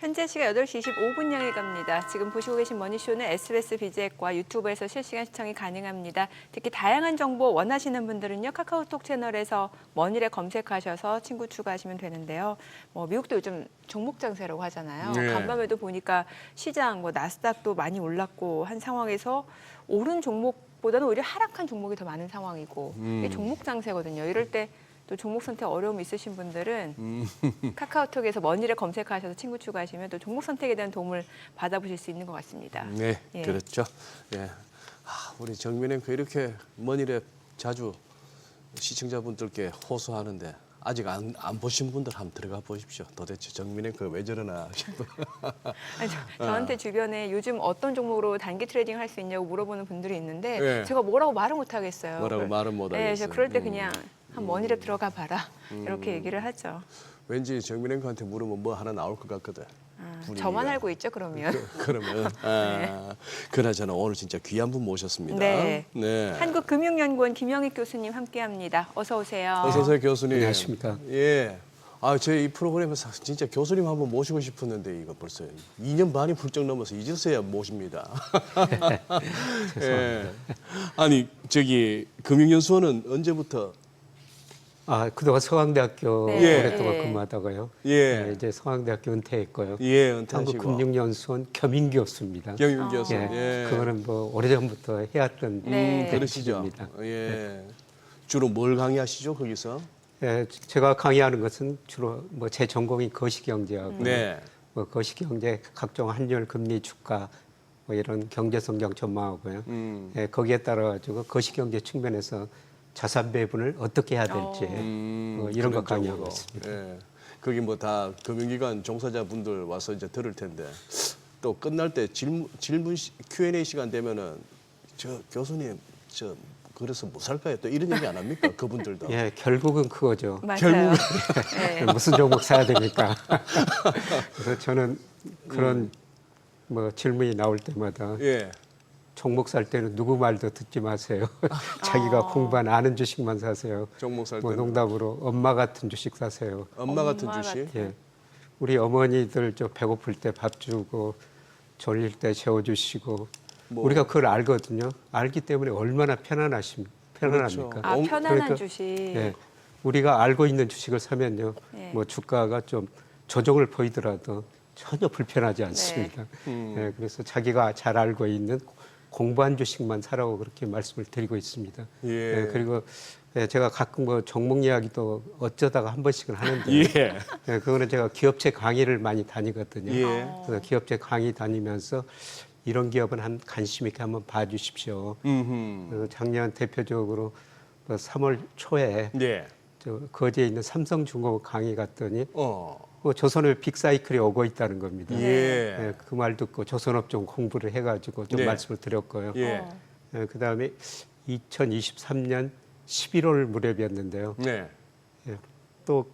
현재 시각 8시 25분 향해 갑니다. 지금 보시고 계신 머니쇼는 SBS BJ과 유튜브에서 실시간 시청이 가능합니다. 특히 다양한 정보 원하시는 분들은요. 카카오톡 채널에서 머니를 검색하셔서 친구 추가하시면 되는데요. 미국도 요즘 종목 장세라고 하잖아요. 네. 간밤에도 보니까 시장, 나스닥도 많이 올랐고 한 상황에서 오른 종목보다는 오히려 하락한 종목이 더 많은 상황이고 이게 종목 장세거든요. 이럴 때 또 종목 선택 어려움 있으신 분들은 카카오톡에서 머니를 검색하셔서 친구 추가하시면 또 종목 선택에 대한 도움을 받아보실 수 있는 것 같습니다. 네, 예. 그렇죠. 예. 우리 정민 앵커 이렇게 머니랩 자주 시청자분들께 호소하는데 아직 안 보신 분들 한번 들어가 보십시오. 도대체 정민 앵커 왜 저러나 싶어. 아니, 저한테 주변에 요즘 어떤 종목으로 단기 트레이딩 할 수 있냐고 물어보는 분들이 있는데 예. 제가 뭐라고 말을 못 하겠어요. 뭐라고 말은 못 하겠어요. 그래서 그럴 때 그냥 한 머니랩 들어가 봐라 이렇게 얘기를 하죠. 왠지 정민 앵커한테 물으면 뭐 하나 나올 것 같거든. 분위기가. 저만 알고 있죠 그러면. 그러면 그나저나 오늘 진짜 귀한 분 모셨습니다. 네. 네. 한국금융연구원 김영익 교수님 함께합니다. 어서 오세요. 어서 오세요 교수님. 안녕하십니까. 예. 저희 이 프로그램에서 진짜 교수님 한번 모시고 싶었는데 이거 벌써 2년 반이 훌쩍 넘어서 이제서야 모십니다. 예. 아니 저기 금융연수원은 언제부터? 그동안 서강대학교 네. 오랫동안 예. 근무하다가요. 예. 네, 이제 서강대학교 은퇴했고요. 예, 은퇴하시고. 한국금융연수원 겸임교수입니다. 경윤 교수. 예. 예. 그거는 뭐 오래전부터 해왔던 네. 그러시죠. 직입니다. 예. 주로 뭘 강의하시죠 거기서? 예, 제가 강의하는 것은 주로 뭐 제 전공이 거시경제하고 네. 뭐 거시경제 각종 환율, 금리, 주가 뭐 이런 경제 성장 전망하고요. 예, 거기에 따라 가지고 거시경제 측면에서 자산 배분을 어떻게 해야 될지 뭐 이런 거 그런 강의하고 쪽으로. 있습니다. 예. 거기 뭐 다 금융기관 종사자분들 와서 이제 들을 텐데 또 끝날 때 질문 Q&A 시간 되면은 저 교수님 그래서 뭐 살까요? 또 이런 얘기 안 합니까? 그분들도. 예, 결국은 그거죠. 맞아요. 네. 무슨 종목 사야 되니까. 그래서 저는 그런 뭐 질문이 나올 때마다 예. 종목 살 때는 누구 말도 듣지 마세요. 자기가 공부한 아는 주식만 사세요. 종목 살 뭐 때는 농담으로 엄마 같은 주식 사세요. 엄마 같은 엄마 주식. 같은. 예. 우리 어머니들 저 배고플 때 밥 주고 졸릴 때 재워주시고 뭐. 우리가 그걸 알거든요. 알기 때문에 얼마나 편안합니까? 그렇죠. 편안한 그러니까, 주식. 예. 우리가 알고 있는 주식을 사면요. 네. 뭐 주가가 좀 조정을 보이더라도 전혀 불편하지 않습니다. 예, 그래서 자기가 잘 알고 있는 공부한 주식만 사라고 그렇게 말씀을 드리고 있습니다. 예. 그리고 제가 가끔 뭐 종목 이야기도 어쩌다가 한 번씩은 하는데 예. 그거는 제가 기업체 강의를 많이 다니거든요. 예. 그래서 기업체 강의 다니면서 이런 기업은 관심 있게 한번 봐주십시오. 그래서 작년 대표적으로 3월 초에 예. 거제에 있는 삼성중공업 강의 갔더니 어. 조선업 빅사이클이 오고 있다는 겁니다. 예. 그 말 듣고 조선업 좀 공부를 해가지고 좀 네. 말씀을 드렸고요. 예. 그다음에 2023년 11월 무렵이었는데요. 네. 또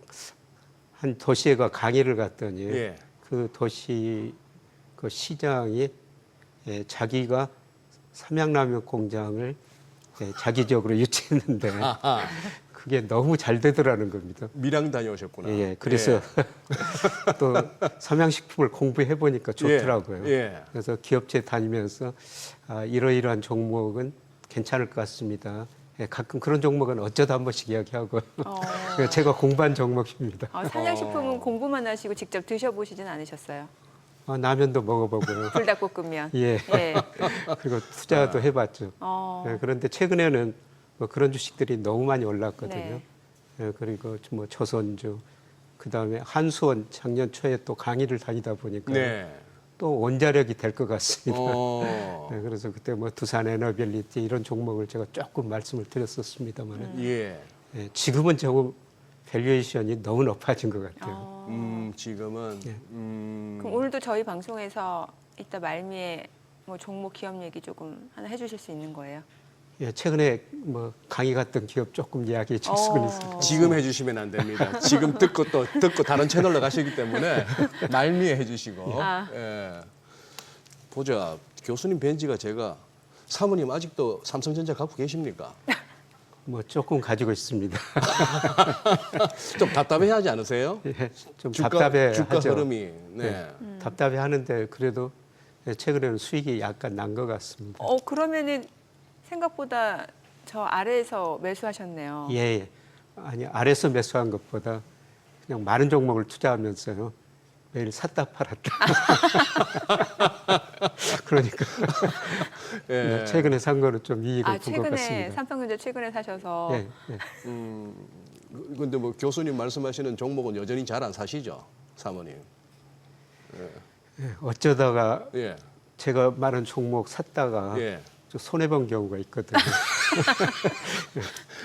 한 도시에 강의를 갔더니 예. 그 도시 그 시장이 자기가 삼양라면 공장을 자기적으로 유치했는데 그게 너무 잘 되더라는 겁니다. 밀양 다녀오셨구나. 예, 그래서 또 삼양식품을 공부해 보니까 좋더라고요. 예. 그래서 기업체 다니면서 이러이러한 종목은 괜찮을 것 같습니다. 가끔 그런 종목은 어쩌다 한 번씩 이야기하고 제가 공부한 종목입니다. 삼양식품은 공부만 하시고 직접 드셔보시진 않으셨어요? 라면도 먹어보고요. 불닭볶음면. 예. 예. 그리고 투자도 해봤죠. 어. 그런데 최근에는 뭐 그런 주식들이 너무 많이 올랐거든요. 네. 그리고 뭐 조선주, 그 다음에 한수원 작년 초에 또 강의를 다니다 보니까 네. 또 원자력이 될 것 같습니다. 어. 그래서 그때 뭐 두산 에너빌리티 이런 종목을 제가 조금 말씀을 드렸었습니다만 예. 지금은 조금 밸류에이션이 너무 높아진 것 같아요. 지금은 그럼 오늘도 저희 방송에서 이따 말미에 뭐 종목 기업 얘기 조금 하나 해주실 수 있는 거예요? 최근에 뭐 강의 갔던 기업 조금 이야기해 줄 수는 있습니다. 지금 해주시면 안 됩니다. 지금 듣고 다른 채널로 가시기 때문에 말미에 해주시고. 예. 보자. 교수님 벤지가 제가 사모님 아직도 삼성전자 갖고 계십니까? 뭐 조금 가지고 있습니다. 좀 답답해하지 않으세요? 좀 답답해 주가 하죠. 흐름이. 네. 답답해 하는데 그래도 최근에는 수익이 약간 난 것 같습니다. 그러면은 생각보다 저 아래에서 매수하셨네요. 예. 아니, 아래서 매수한 것보다 그냥 많은 종목을 투자하면서요. 매일 샀다 팔았다. 그러니까 예. 최근에 산 거는 좀 이익을 본 것 최근에 같습니다. 삼성전자 최근에 사셔서 예, 예. 근데 뭐 교수님 말씀하시는 종목은 여전히 잘 안 사시죠, 사모님? 예, 어쩌다가 예. 제가 말한 종목 샀다가 예. 좀 손해본 경우가 있거든요.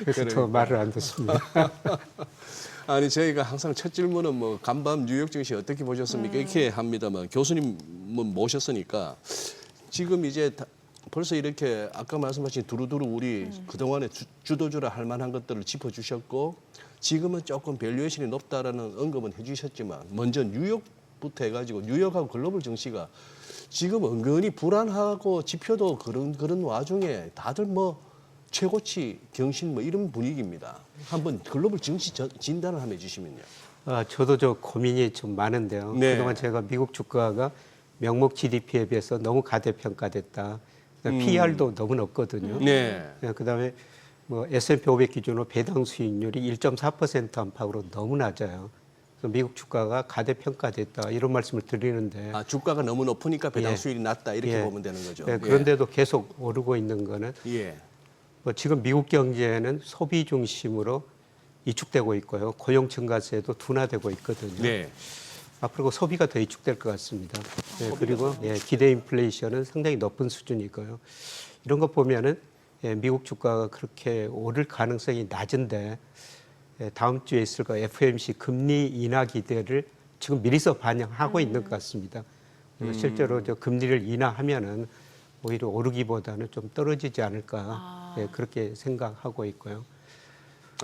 그래서 더 말을 안 듣습니다. 아니 저희가 항상 첫 질문은 뭐 간밤 뉴욕 증시 어떻게 보셨습니까? 이렇게 합니다만 교수님 모셨으니까 지금 이제 벌써 이렇게 아까 말씀하신 두루두루 우리 그동안에 주도주라 할 만한 것들을 짚어주셨고 지금은 조금 밸류에이션이 높다라는 언급은 해주셨지만 먼저 뉴욕부터 해가지고 뉴욕하고 글로벌 증시가 지금 은근히 불안하고 지표도 그런 와중에 다들 뭐 최고치 경신 뭐 이런 분위기입니다. 한번 글로벌 증시 진단을 한번 해주시면요. 저도 저 고민이 좀 많은데요. 네. 그동안 제가 미국 주가가 명목 GDP에 비해서 너무 가대평가됐다. PR도 너무 높거든요. 네. 그다음에 뭐 S&P 500 기준으로 배당 수익률이 1.4% 안팎으로 너무 낮아요. 그래서 미국 주가가 가대평가됐다 이런 말씀을 드리는데 주가가 너무 높으니까 배당 예. 수익이 낮다 이렇게 예. 보면 되는 거죠. 그런데도 계속 오르고 있는 거는 예. 뭐 지금 미국 경제는 소비 중심으로 이축되고 있고요. 고용 증가세도 둔화되고 있거든요. 네. 앞으로 소비가 더 이축될 것 같습니다. 그리고 기대 인플레이션은 상당히 높은 수준이고요. 이런 거 보면은 미국 주가가 그렇게 오를 가능성이 낮은데 다음 주에 있을 거 FOMC 금리 인하 기대를 지금 미리서 반영하고 있는 것 같습니다. 그래서 실제로 저 금리를 인하하면은 오히려 오르기보다는 좀 떨어지지 않을까 그렇게 생각하고 있고요.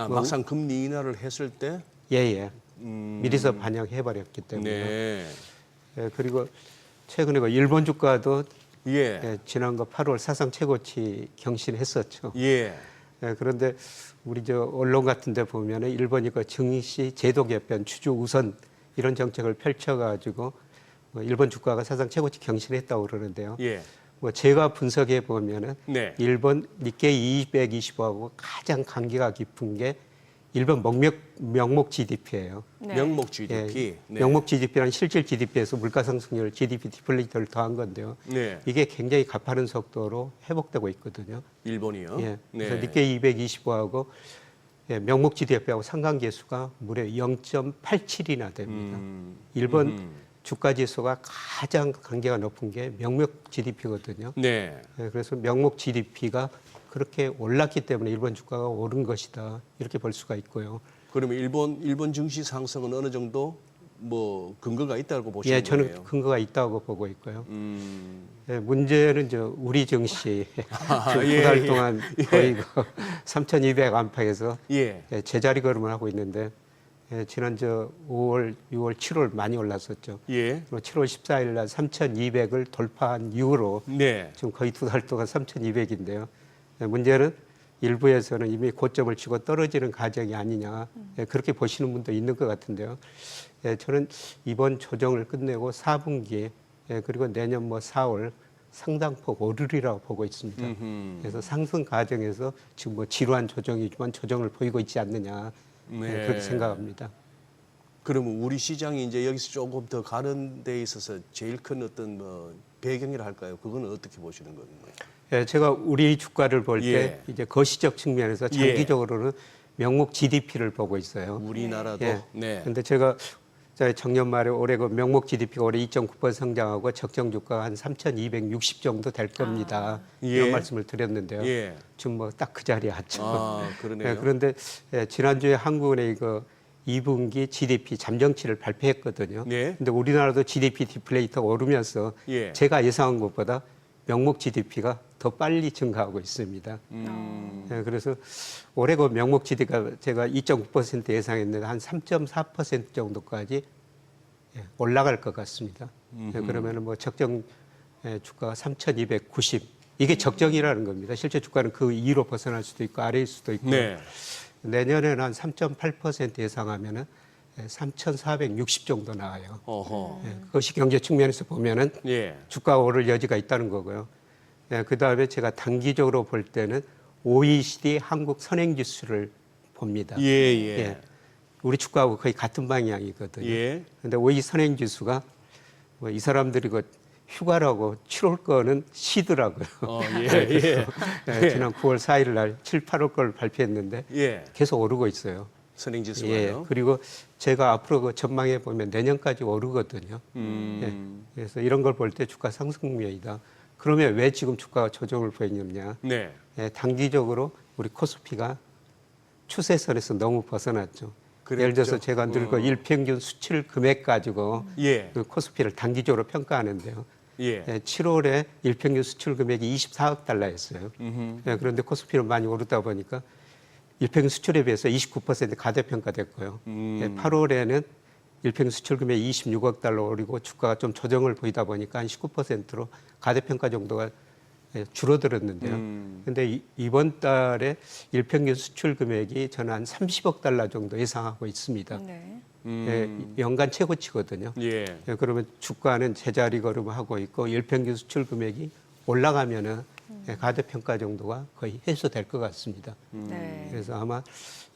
막상 금리 인하를 했을 때 미리서 반영해 버렸기 때문에. 네. 그리고 최근에 그 일본 주가도 예. 지난 거 8월 사상 최고치 경신했었죠. 예. 그런데 우리 저 언론 같은 데 보면은 일본이 그 증시 제도 개편 추주 우선 이런 정책을 펼쳐 가지고 일본 주가가 사상 최고치 경신했다고 그러는데요. 예. 뭐 제가 분석해 보면은 네. 일본 니케이 225하고 가장 관계가 깊은 게 일본 명목 GDP예요. 네. 명목 GDP. 네. 명목 GDP란 실질 GDP에서 물가 상승률 GDP 디플레이터를 더한 건데요. 네. 이게 굉장히 가파른 속도로 회복되고 있거든요. 일본이요. 그래서 네. 니케이 225하고 명목 GDP하고 상관계수가 무려 0.87이나 됩니다. 일본 주가 지수가 가장 관계가 높은 게 명목 GDP거든요. 네. 그래서 명목 GDP가 그렇게 올랐기 때문에 일본 주가가 오른 것이다 이렇게 볼 수가 있고요. 그러면 일본 증시 상승은 어느 정도 뭐 근거가 있다고 보시는 저는 거예요? 근거가 있다고 보고 있고요. 문제는 우리 증시 두 달 동안 거의 3,200 안팎에서 제자리 걸음을 하고 있는데 지난 5월, 6월, 7월 많이 올랐었죠. 예. 그리고 7월 14일 날 3,200을 돌파한 이후로 네. 지금 거의 두 달 동안 3,200인데요. 문제는 일부에서는 이미 고점을 치고 떨어지는 과정이 아니냐 그렇게 보시는 분도 있는 것 같은데요. 저는 이번 조정을 끝내고 4분기 그리고 내년 4월 상당폭 오르리라고 보고 있습니다. 그래서 상승 과정에서 지금 지루한 조정이지만 조정을 보이고 있지 않느냐 그렇게 생각합니다. 그러면 우리 시장이 이제 여기서 조금 더 가는 데 있어서 제일 큰 어떤 배경이라 할까요? 그거는 어떻게 보시는 건가요? 제가 우리 주가를 볼 때 이제 거시적 측면에서 장기적으로는 명목 GDP를 보고 있어요. 우리나라도. 네. 그런데 제가 작년 말에 올해 그 명목 GDP가 올해 2.9% 성장하고 적정 주가가 한 3,260 정도 될 겁니다. 이런 말씀을 드렸는데요. 지금 딱 그 자리에 왔죠. 그러네요. 그런데 지난주에 한국은행이 그 2분기 GDP 잠정치를 발표했거든요. 근데 우리나라도 GDP 디플레이터가 오르면서 제가 예상한 것보다 명목 GDP가 더 빨리 증가하고 있습니다. 그래서 올해 그 명목 GDP가 제가 2.9% 예상했는데 한 3.4% 정도까지 올라갈 것 같습니다. 그러면은 적정 주가가 3,290 이게 적정이라는 겁니다. 실제 주가는 그 이로 벗어날 수도 있고 아래일 수도 있고 내년에는 한 3.8% 예상하면은 3,460 정도 나와요. 어허. 그것이 경제 측면에서 보면은 예. 주가가 오를 여지가 있다는 거고요. 그다음에 제가 단기적으로 볼 때는 OECD 한국 선행지수를 봅니다. 예, 예. 우리 주가하고 거의 같은 방향이거든요. 예. 근데 OECD 선행지수가 뭐 이 사람들이 그 휴가라고 7월 거는 쉬더라고요. 예, 예. 지난 9월 4일 날 7, 8월 걸 발표했는데 예. 계속 오르고 있어요. 선행지수가요. 그리고 제가 앞으로 그 전망해 보면 내년까지 오르거든요. 그래서 이런 걸 볼 때 주가 상승률이다. 그러면 왜 지금 주가가 조정을 보이느냐? 네. 단기적으로 우리 코스피가 추세선에서 너무 벗어났죠. 그랬죠. 예를 들어서 제가 늘 그 일평균 수출 금액 가지고 예. 그 코스피를 단기적으로 평가하는데요. 예. 7월에 일평균 수출 금액이 24억 달러였어요. 그런데 코스피는 많이 오르다 보니까 일평균 수출에 비해서 29% 가대평가됐고요. 8월에는 일평균 수출 금액이 26억 달러 오르고 주가가 좀 조정을 보이다 보니까 한 19%로 가대평가 정도가 줄어들었는데요. 그런데 이번 달에 일평균 수출 금액이 저는 한 30억 달러 정도 예상하고 있습니다. 네. 연간 최고치거든요. 예. 그러면 주가는 제자리 걸음하고 있고 일평균 수출 금액이 올라가면은 가대평가 정도가 거의 해소될 것 같습니다. 네. 그래서 아마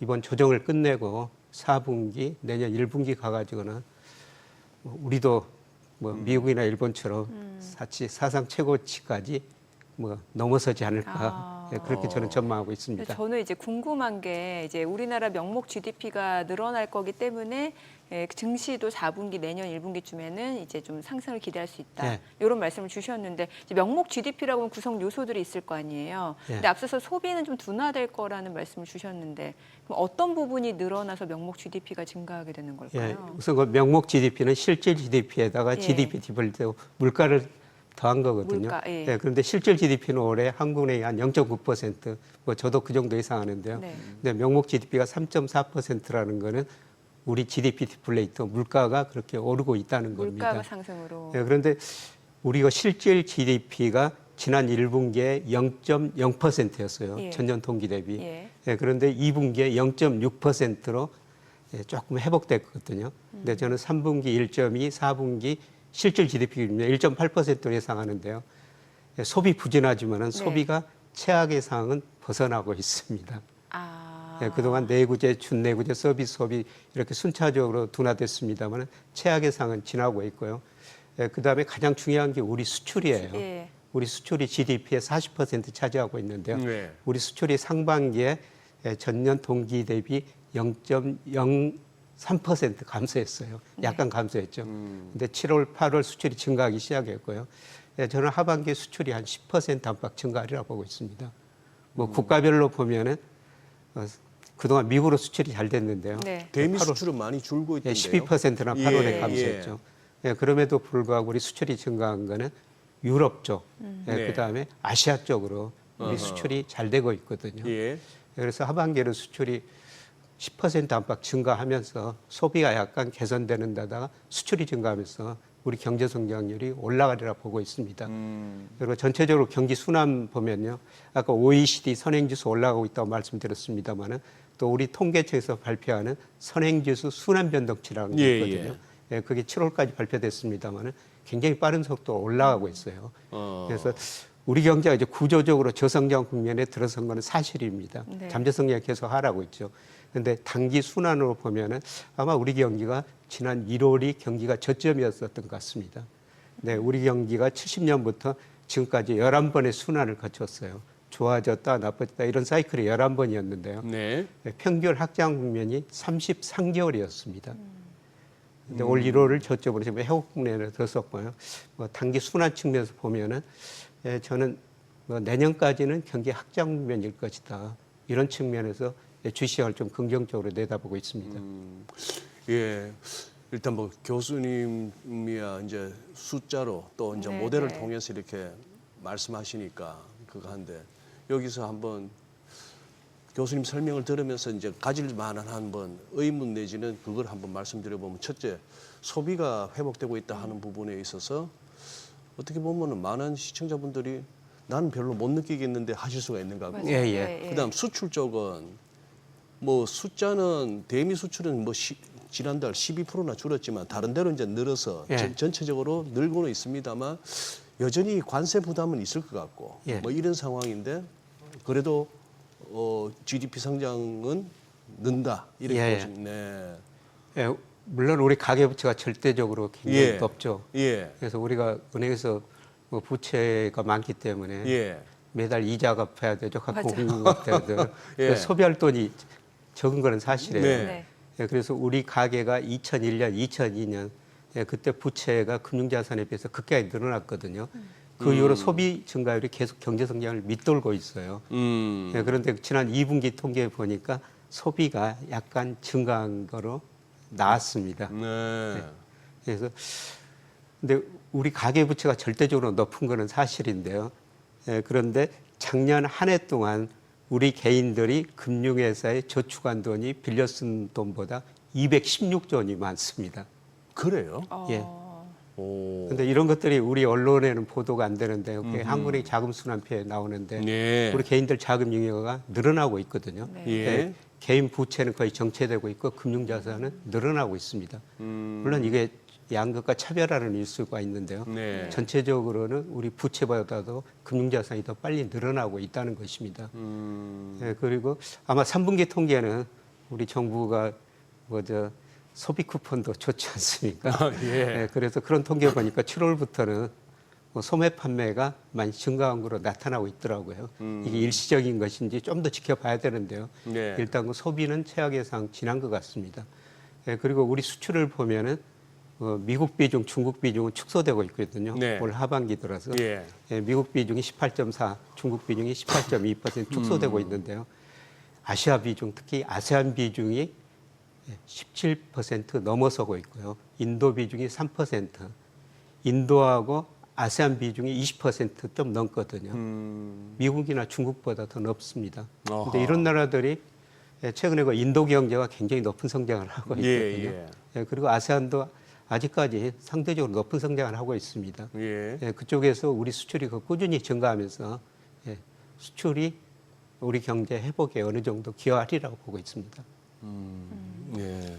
이번 조정을 끝내고 4분기 내년 1분기 가가지고는 뭐 우리도 뭐 미국이나 일본처럼 사상 최고치까지 뭐 넘어서지 않을까 그렇게 저는 전망하고 있습니다. 저는 이제 궁금한 게 이제 우리나라 명목 GDP가 늘어날 거기 때문에 증시도 4분기 내년 1분기쯤에는 이제 좀 상승을 기대할 수 있다. 네. 이런 말씀을 주셨는데 이제 명목 GDP라고 하면 구성 요소들이 있을 거 아니에요. 네. 근데 앞서서 소비는 좀 둔화될 거라는 말씀을 주셨는데 그럼 어떤 부분이 늘어나서 명목 GDP가 증가하게 되는 걸까요? 우선 그 명목 GDP는 실질 GDP에다가 예. GDP 디폴트 물가를 더한 거거든요. 물가, 예. 그런데 실질 GDP는 올해 한국은행이 한 0.9%, 뭐 저도 그 정도 예상하는데요. 네. 근데 명목 GDP가 3.4%라는 거는 우리 GDP 디플레이터 물가가 그렇게 오르고 있다는 겁니다. 물가가 상승으로. 그런데 우리가 실질 GDP가 지난 1분기에 0.0%였어요. 예. 전년 동기 대비. 예. 그런데 2분기에 0.6%로 조금 회복됐거든요. 근데 저는 3분기 1.2, 4분기 실질 GDP입니다. 1.8%로 예상하는데요. 소비 부진하지만은 소비가 최악의 상황은 벗어나고 있습니다. 그동안 내구재, 준내구재, 서비스 소비 이렇게 순차적으로 둔화됐습니다만 최악의 상황은 지나고 있고요. 그다음에 가장 중요한 게 우리 수출이에요. 예. 우리 수출이 GDP의 40% 차지하고 있는데요. 네. 우리 수출이 상반기에 전년 동기 대비 0.03% 감소했어요. 약간 감소했죠. 근데 7월, 8월 수출이 증가하기 시작했고요. 저는 하반기 수출이 한 10% 안팎 증가하리라고 보고 있습니다. 뭐 국가별로 보면은 그동안 미국으로 수출이 잘 됐는데요. 네. 대미 8월 수출은 많이 줄고 있던데요. 12%나 8월에 예, 감소했죠. 그럼에도 불구하고 우리 수출이 증가한 거는 유럽 쪽, 네. 그다음에 아시아 쪽으로 우리 수출이 잘 되고 있거든요. 예. 그래서 하반기에는 수출이 10% 안팎 증가하면서 소비가 약간 개선되는 데다가 수출이 증가하면서 우리 경제 성장률이 올라가리라 보고 있습니다. 그리고 전체적으로 경기 순환 보면요. 아까 OECD 선행지수 올라가고 있다고 말씀드렸습니다만은 또 우리 통계청에서 발표하는 선행지수 순환 변동치라는 게 있거든요. 그게 7월까지 발표됐습니다만은 굉장히 빠른 속도로 올라가고 있어요. 그래서 우리 경제가 이제 구조적으로 저성장 국면에 들어선 거는 사실입니다. 네. 잠재 성장이 계속 하라고 있죠. 그런데 단기 순환으로 보면은 아마 우리 경기가 지난 1월이 경기가 저점이었었던 것 같습니다. 네, 우리 경기가 70년부터 지금까지 11번의 순환을 거쳤어요. 좋아졌다, 나빠졌다 이런 사이클이 11번이었는데요. 네. 평균 확장 국면이 33개월이었습니다. 근데 올 1월을 저점으로 지금 회복 국면에 들었었고요. 뭐 단기 순환 측면에서 보면은 저는 뭐 내년까지는 경기 확장 국면일 것이다. 이런 측면에서 주시장을 좀 긍정적으로 내다보고 있습니다. 예. 일단 뭐 교수님이야 이제 숫자로 또 이제 네, 모델을 네. 통해서 이렇게 말씀하시니까 그거 한데 여기서 한번 교수님 설명을 들으면서 이제 가질 만한 한번 의문 내지는 그걸 한번 말씀드려보면 첫째 소비가 회복되고 있다 하는 부분에 있어서 어떻게 보면은 많은 시청자분들이 나는 별로 못 느끼겠는데 하실 수가 있는 거고. 맞아요. 예. 그다음 수출 쪽은 뭐 숫자는 대미 수출은 뭐 지난달 12%나 줄었지만 다른 데로 이제 늘어서 예. 전체적으로 늘고는 있습니다만 여전히 관세 부담은 있을 것 같고 예. 뭐 이런 상황인데 그래도 GDP 성장은 는다 이렇게 예. 보시면 네. 예, 물론 우리 가계부채가 절대적으로 굉장히 예. 높죠. 예. 그래서 우리가 은행에서 뭐 부채가 많기 때문에 예. 매달 이자 갚아야 되죠. 맞아요. 공급 갚아야 돼요. 예. 그래서 소비할 돈이 적은 거는 사실이에요. 네. 네. 예, 그래서 우리 가계가 2001년, 2002년 예, 그때 부채가 금융자산에 비해서 급격히 늘어났거든요. 그 이후로 소비 증가율이 계속 경제 성장을 밑돌고 있어요. 예, 그런데 지난 2분기 통계 보니까 소비가 약간 증가한 거로 나왔습니다. 네. 그래서 근데 우리 가계 부채가 절대적으로 높은 거는 사실인데요. 예, 그런데 작년 한 해 동안 우리 개인들이 금융회사에 저축한 돈이 빌려 쓴 돈보다 216조 원이 많습니다. 그래요? 예. 오. 근데 이런 것들이 우리 언론에는 보도가 안 되는데요. 한국은행 자금순환표에 나오는데 네. 우리 개인들 자금 융자가 늘어나고 있거든요. 네. 예. 개인 부채는 거의 정체되고 있고 금융자산은 늘어나고 있습니다. 물론 이게 양극화 차별화는 일 수가 있는데요. 네. 전체적으로는 우리 부채보다도 금융자산이 더 빨리 늘어나고 있다는 것입니다. 예, 그리고 아마 3분기 통계는 우리 정부가 소비 쿠폰도 좋지 않습니까? 예. 예, 그래서 그런 통계 보니까 7월부터는 소매 판매가 많이 증가한 거로 나타나고 있더라고요. 이게 일시적인 것인지 좀 더 지켜봐야 되는데요. 네. 일단 그 소비는 최악 예상 지난 것 같습니다. 예, 그리고 우리 수출을 보면은 미국 비중, 중국 비중은 축소되고 있거든요. 네. 올 하반기 들어서 예. 예, 미국 비중이 18.4, 중국 비중이 18.2% 축소되고 있는데요. 아시아 비중, 특히 아세안 비중이 17% 넘어서고 있고요. 인도 비중이 3%, 인도하고 아세안 비중이 20%좀 넘거든요. 미국이나 중국보다 더 높습니다. 어허. 그런데 이런 나라들이 최근에 그 인도 경제가 굉장히 높은 성장을 하고 있거든요. 예, 예, 그리고 아세안도 아직까지 상대적으로 높은 성장을 하고 있습니다. 예. 예, 그쪽에서 우리 수출이 꾸준히 증가하면서 예, 수출이 우리 경제 회복에 어느 정도 기여하리라고 보고 있습니다. 예.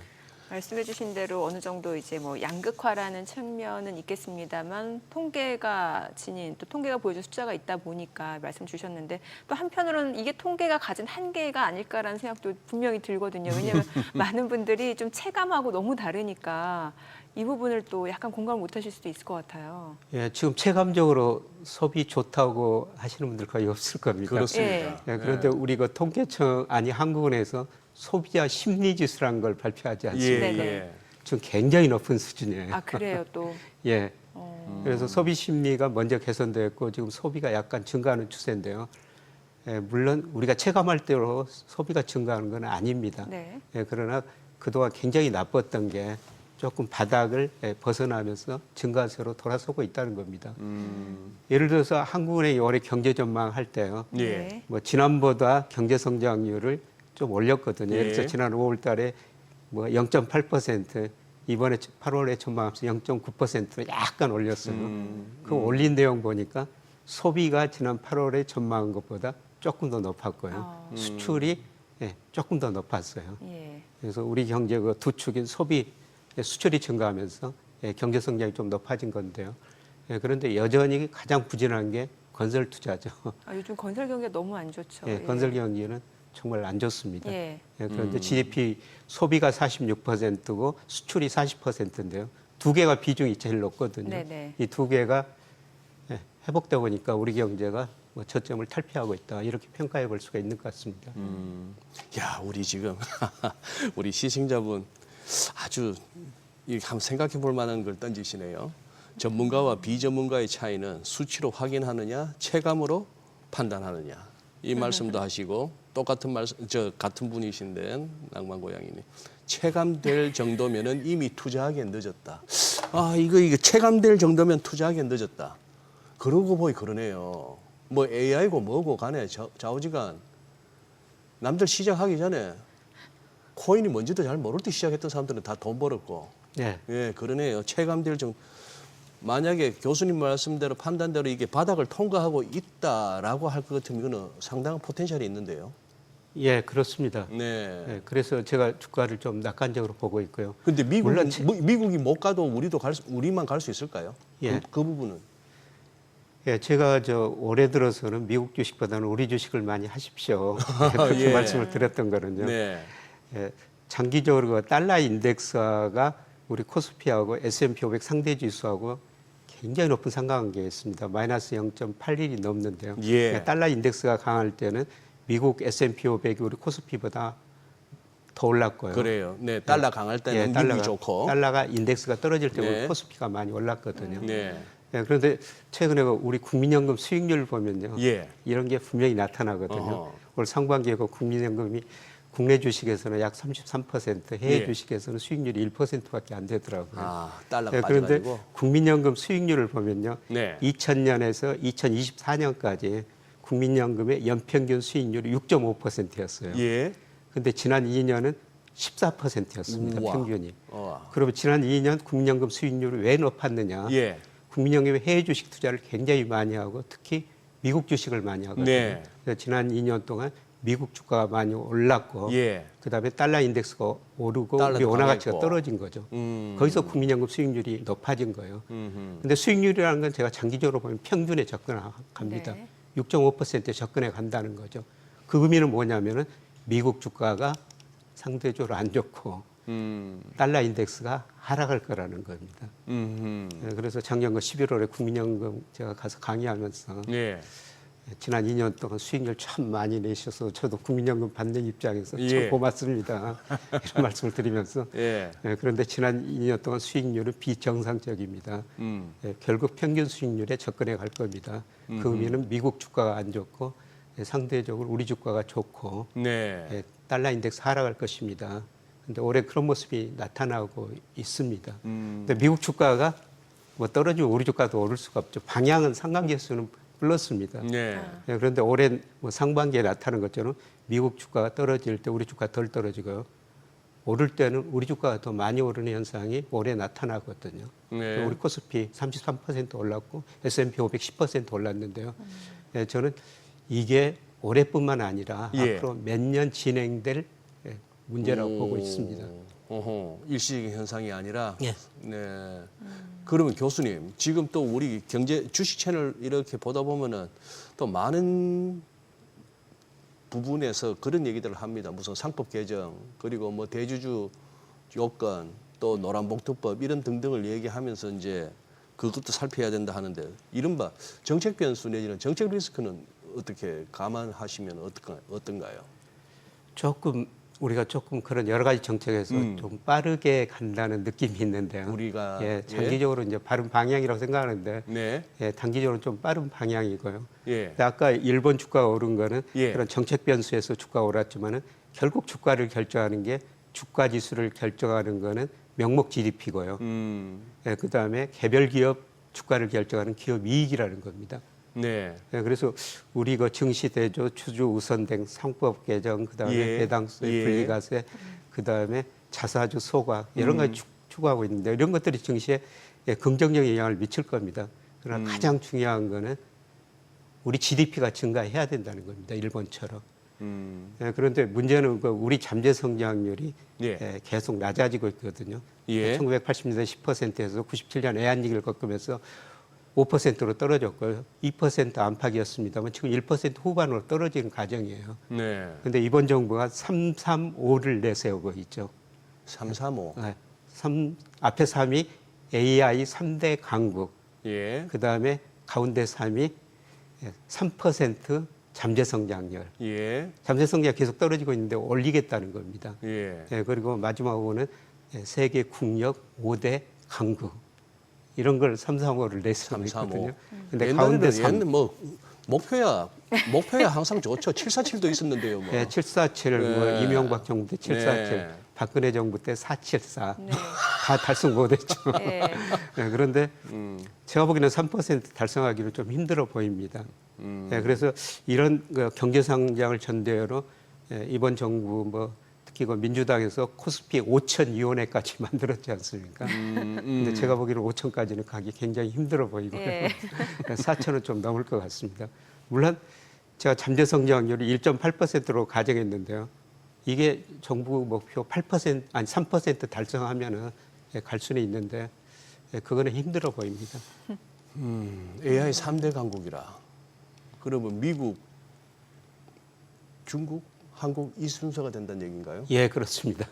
말씀해주신 대로 어느 정도 이제 뭐 양극화라는 측면은 있겠습니다만 통계가 지닌 또 통계가 보여준 숫자가 있다 보니까 말씀 주셨는데 또 한편으로는 이게 통계가 가진 한계가 아닐까라는 생각도 분명히 들거든요. 왜냐하면 많은 분들이 좀 체감하고 너무 다르니까 이 부분을 또 약간 공감을 못하실 수도 있을 것 같아요. 예, 지금 체감적으로 소비 좋다고 하시는 분들 거의 없을 겁니다. 그렇습니다. 예. 예, 그런데 우리 그 통계청 한국은행에서 소비자 심리지수라는 걸 발표하지 예. 않습니까? 네네. 예. 지금 굉장히 높은 수준이에요. 아 그래요 또. 예. 어. 그래서 소비 심리가 먼저 개선되었고 지금 소비가 약간 증가하는 추세인데요. 예, 물론 우리가 체감할 대로 소비가 증가하는 건 아닙니다. 네. 예, 그러나 그동안 굉장히 나빴던 게 조금 바닥을 벗어나면서 증가세로 돌아서고 있다는 겁니다. 예를 들어서 한국은행이 올해 경제 전망할 때요. 예. 네. 뭐 지난보다 경제 성장률을 좀 올렸거든요. 예. 그래서 지난 5월 달에 뭐 0.8%, 이번에 8월에 전망하면서 0.9%로 약간 올렸어요. 그 올린 내용 보니까 소비가 지난 8월에 전망한 것보다 조금 더 높았고요. 수출이 조금 더 높았어요. 예. 그래서 우리 경제 그 두 축인 소비, 수출이 증가하면서 경제 성장이 좀 높아진 건데요. 그런데 여전히 가장 부진한 게 건설 투자죠. 아, 요즘 건설 경기가 너무 안 좋죠. 예. 건설 경기는 정말 안 좋습니다. 예. 그런데 GDP 소비가 46%고 수출이 40%인데요. 두 개가 비중이 제일 높거든요. 네네. 이 두 개가 회복되고 보니까 우리 경제가 뭐 저점을 탈피하고 있다 이렇게 평가해 볼 수가 있는 것 같습니다. 야, 우리 지금 우리 시청자분 아주 한번 생각해 볼 만한 걸 던지시네요. 전문가와 비전문가의 차이는 수치로 확인하느냐, 체감으로 판단하느냐. 이 말씀도 하시고 똑같은 말씀, 같은 분이신데 낭만 고양이님. 체감될 정도면은 이미 투자하기엔 늦었다. 아, 이거 체감될 정도면 투자하기엔 늦었다. 그러고 보니 그러네요. 뭐 AI고 뭐고 간에 좌우지간 남들 시작하기 전에 코인이 뭔지도 잘 모를 때 시작했던 사람들은 다 돈 벌었고. 네. 예, 그러네요. 체감될 정도. 만약에 교수님 말씀대로 판단대로 이게 바닥을 통과하고 있다라고 할 것 같으면 이거는 상당한 포텐셜이 있는데요. 예, 그렇습니다. 네. 예, 그래서 제가 주가를 좀 낙관적으로 보고 있고요. 근데 물론 미국이 못 가도 우리만 갈 수 있을까요? 예. 그 부분은. 예, 제가 올해 들어서는 미국 주식보다는 우리 주식을 많이 하십시오. 그렇게 예. 말씀을 드렸던 거는요. 네. 예, 장기적으로 그 달러 인덱스가 우리 코스피하고 S&P 500 상대 지수하고 굉장히 높은 상관관계에 있습니다. 마이너스 0.81이 넘는데요. 예. 그러니까 달러 인덱스가 강할 때는 미국 S&P 500이 우리 코스피보다 더 올랐고요. 그래요. 네, 달러 강할 때는 미국이 좋고. 달러가 인덱스가 떨어질 때 네. 우리 코스피가 많이 올랐거든요. 네. 예, 그런데 최근에 우리 국민연금 수익률 보면요. 예. 이런 게 분명히 나타나거든요. 어허. 올 상반기에 그 국민연금이 국내 주식에서는 약 33%, 해외 예. 주식에서는 수익률이 1%밖에 안 되더라고요. 아, 달러가 예, 그런데 빠져가지고. 국민연금 수익률을 보면요. 네. 2000년에서 2024년까지 국민연금의 연평균 수익률이 6.5%였어요. 예. 근데 지난 2년은 14%였습니다. 우와. 평균이. 어. 그러면 지난 2년 국민연금 수익률이 왜 높았느냐? 예. 국민연금이 해외 주식 투자를 굉장히 많이 하고 특히 미국 주식을 많이 하거든요. 네. 그래서 지난 2년 동안 미국 주가가 많이 올랐고 예. 그다음에 달러 인덱스가 오르고 달러도 우리 원화 가치가 강했고. 떨어진 거죠. 거기서 국민연금 수익률이 높아진 거예요. 근데 수익률이라는 건 제가 장기적으로 보면 평균에 접근합니다. 네. 6.5%에 접근해 간다는 거죠. 그 의미는 뭐냐면은 미국 주가가 상대적으로 안 좋고 달러 인덱스가 하락할 거라는 겁니다. 네, 그래서 작년 11월에 국민연금 제가 가서 강의하면서 예. 지난 2년 동안 수익률 참 많이 내셔서 저도 국민연금 받는 입장에서 예. 참 고맙습니다. 이런 말씀을 드리면서 예. 그런데 지난 2년 동안 수익률은 비정상적입니다. 결국 평균 수익률에 접근해 갈 겁니다. 그 의미는 미국 주가가 안 좋고 상대적으로 우리 주가가 좋고 네. 달러 인덱스 하락할 것입니다. 근데 올해 그런 모습이 나타나고 있습니다. 근데 미국 주가가 뭐 떨어지고 우리 주가도 오를 수가 없죠. 방향은 상관계수는 불렀습니다. 네. 그런데 올해 뭐 상반기에 나타나는 것처럼 미국 주가가 떨어질 때 우리 주가 덜 떨어지고요. 오를 때는 우리 주가가 더 많이 오르는 현상이 올해 나타나거든요. 네. 우리 코스피 33% 올랐고 S&P 500 10% 올랐는데요. 저는 이게 올해뿐만 아니라 예. 앞으로 몇 년 진행될 문제라고 보고 있습니다. 어허, 일시적인 현상이 아니라. 예. 네. 그러면 교수님, 지금 또 우리 경제 주식 채널 이렇게 보다 보면은 또 많은 부분에서 그런 얘기들을 합니다. 무슨 상법 개정, 그리고 뭐 대주주 요건, 또 노란봉투법 이런 등등을 얘기하면서 이제 그것도 살펴야 된다 하는데 이른바 정책 변수 내지는 정책 리스크는 어떻게 감안하시면 어떤가요? 우리가 조금 그런 여러 가지 정책에서 좀 빠르게 간다는 느낌이 있는데요. 우리가 장기적으로 이제 바른 방향이라고 생각하는데 네. 단기적으로 좀 빠른 방향이고요. 예. 근데 아까 일본 주가가 오른 거는 예. 그런 정책 변수에서 주가가 오랐지만은 결국 주가를 결정하는 게 주가 지수를 결정하는 거는 명목 GDP고요. 그다음에 개별 기업 주가를 결정하는 기업 이익이라는 겁니다. 네. 그래서 우리 그 증시 대조, 추주 우선된 상법 개정, 그다음에 예. 배당수의 예. 분리과세, 그다음에 자사주 소각 이런 걸 추구하고 있는데 이런 것들이 증시에 긍정적인 영향을 미칠 겁니다. 그러나 가장 중요한 거는 우리 GDP가 증가해야 된다는 겁니다. 일본처럼. 그런데 문제는 우리 잠재 성장률이 예. 계속 낮아지고 있거든요. 예. 1980년대 10%에서 97년 애한위기를 겪으면서 5%로 떨어졌고요. 2% 안팎이었습니다만 지금 1% 후반으로 떨어지는 과정이에요. 네. 그런데 이번 정부가 335를 내세우고 있죠. 335. 네. 앞에 3이 AI 3대 강국, 예. 그다음에 가운데 3이 3% 잠재 성장률. 예. 잠재 성장이 계속 떨어지고 있는데 올리겠다는 겁니다. 예. 그리고 마지막으로는 세계 국력 5대 강국. 이런 걸 335를 내세우고 335. 있거든요. 근데 가운데 3. 옛날 뭐 목표야 항상 좋죠. 747도 있었는데요. 뭐. 747, 네. 이명박 정부 때 747, 네. 박근혜 정부 때 474. 네. 다 달성 못했죠. 네. 그런데 제가 보기에는 3% 달성하기는 좀 힘들어 보입니다. 그래서 이런 경제 성장을 전제로 이번 정부 특히 그 민주당에서 코스피 5,000위원회까지 만들었지 않습니까? 근데 제가 보기에는 5,000까지는 가기 굉장히 힘들어 보이고요. 예. 4,000은 좀 넘을 것 같습니다. 물론 제가 잠재 성장률이 1.8%로 가정했는데요. 이게 정부 목표 8% 아니 3% 달성하면은 갈 수는 있는데 그거는 힘들어 보입니다. AI 3대 강국이라. 그러면 미국, 중국, 한국 이 순서가 된다는 얘기인가요? 예, 그렇습니다.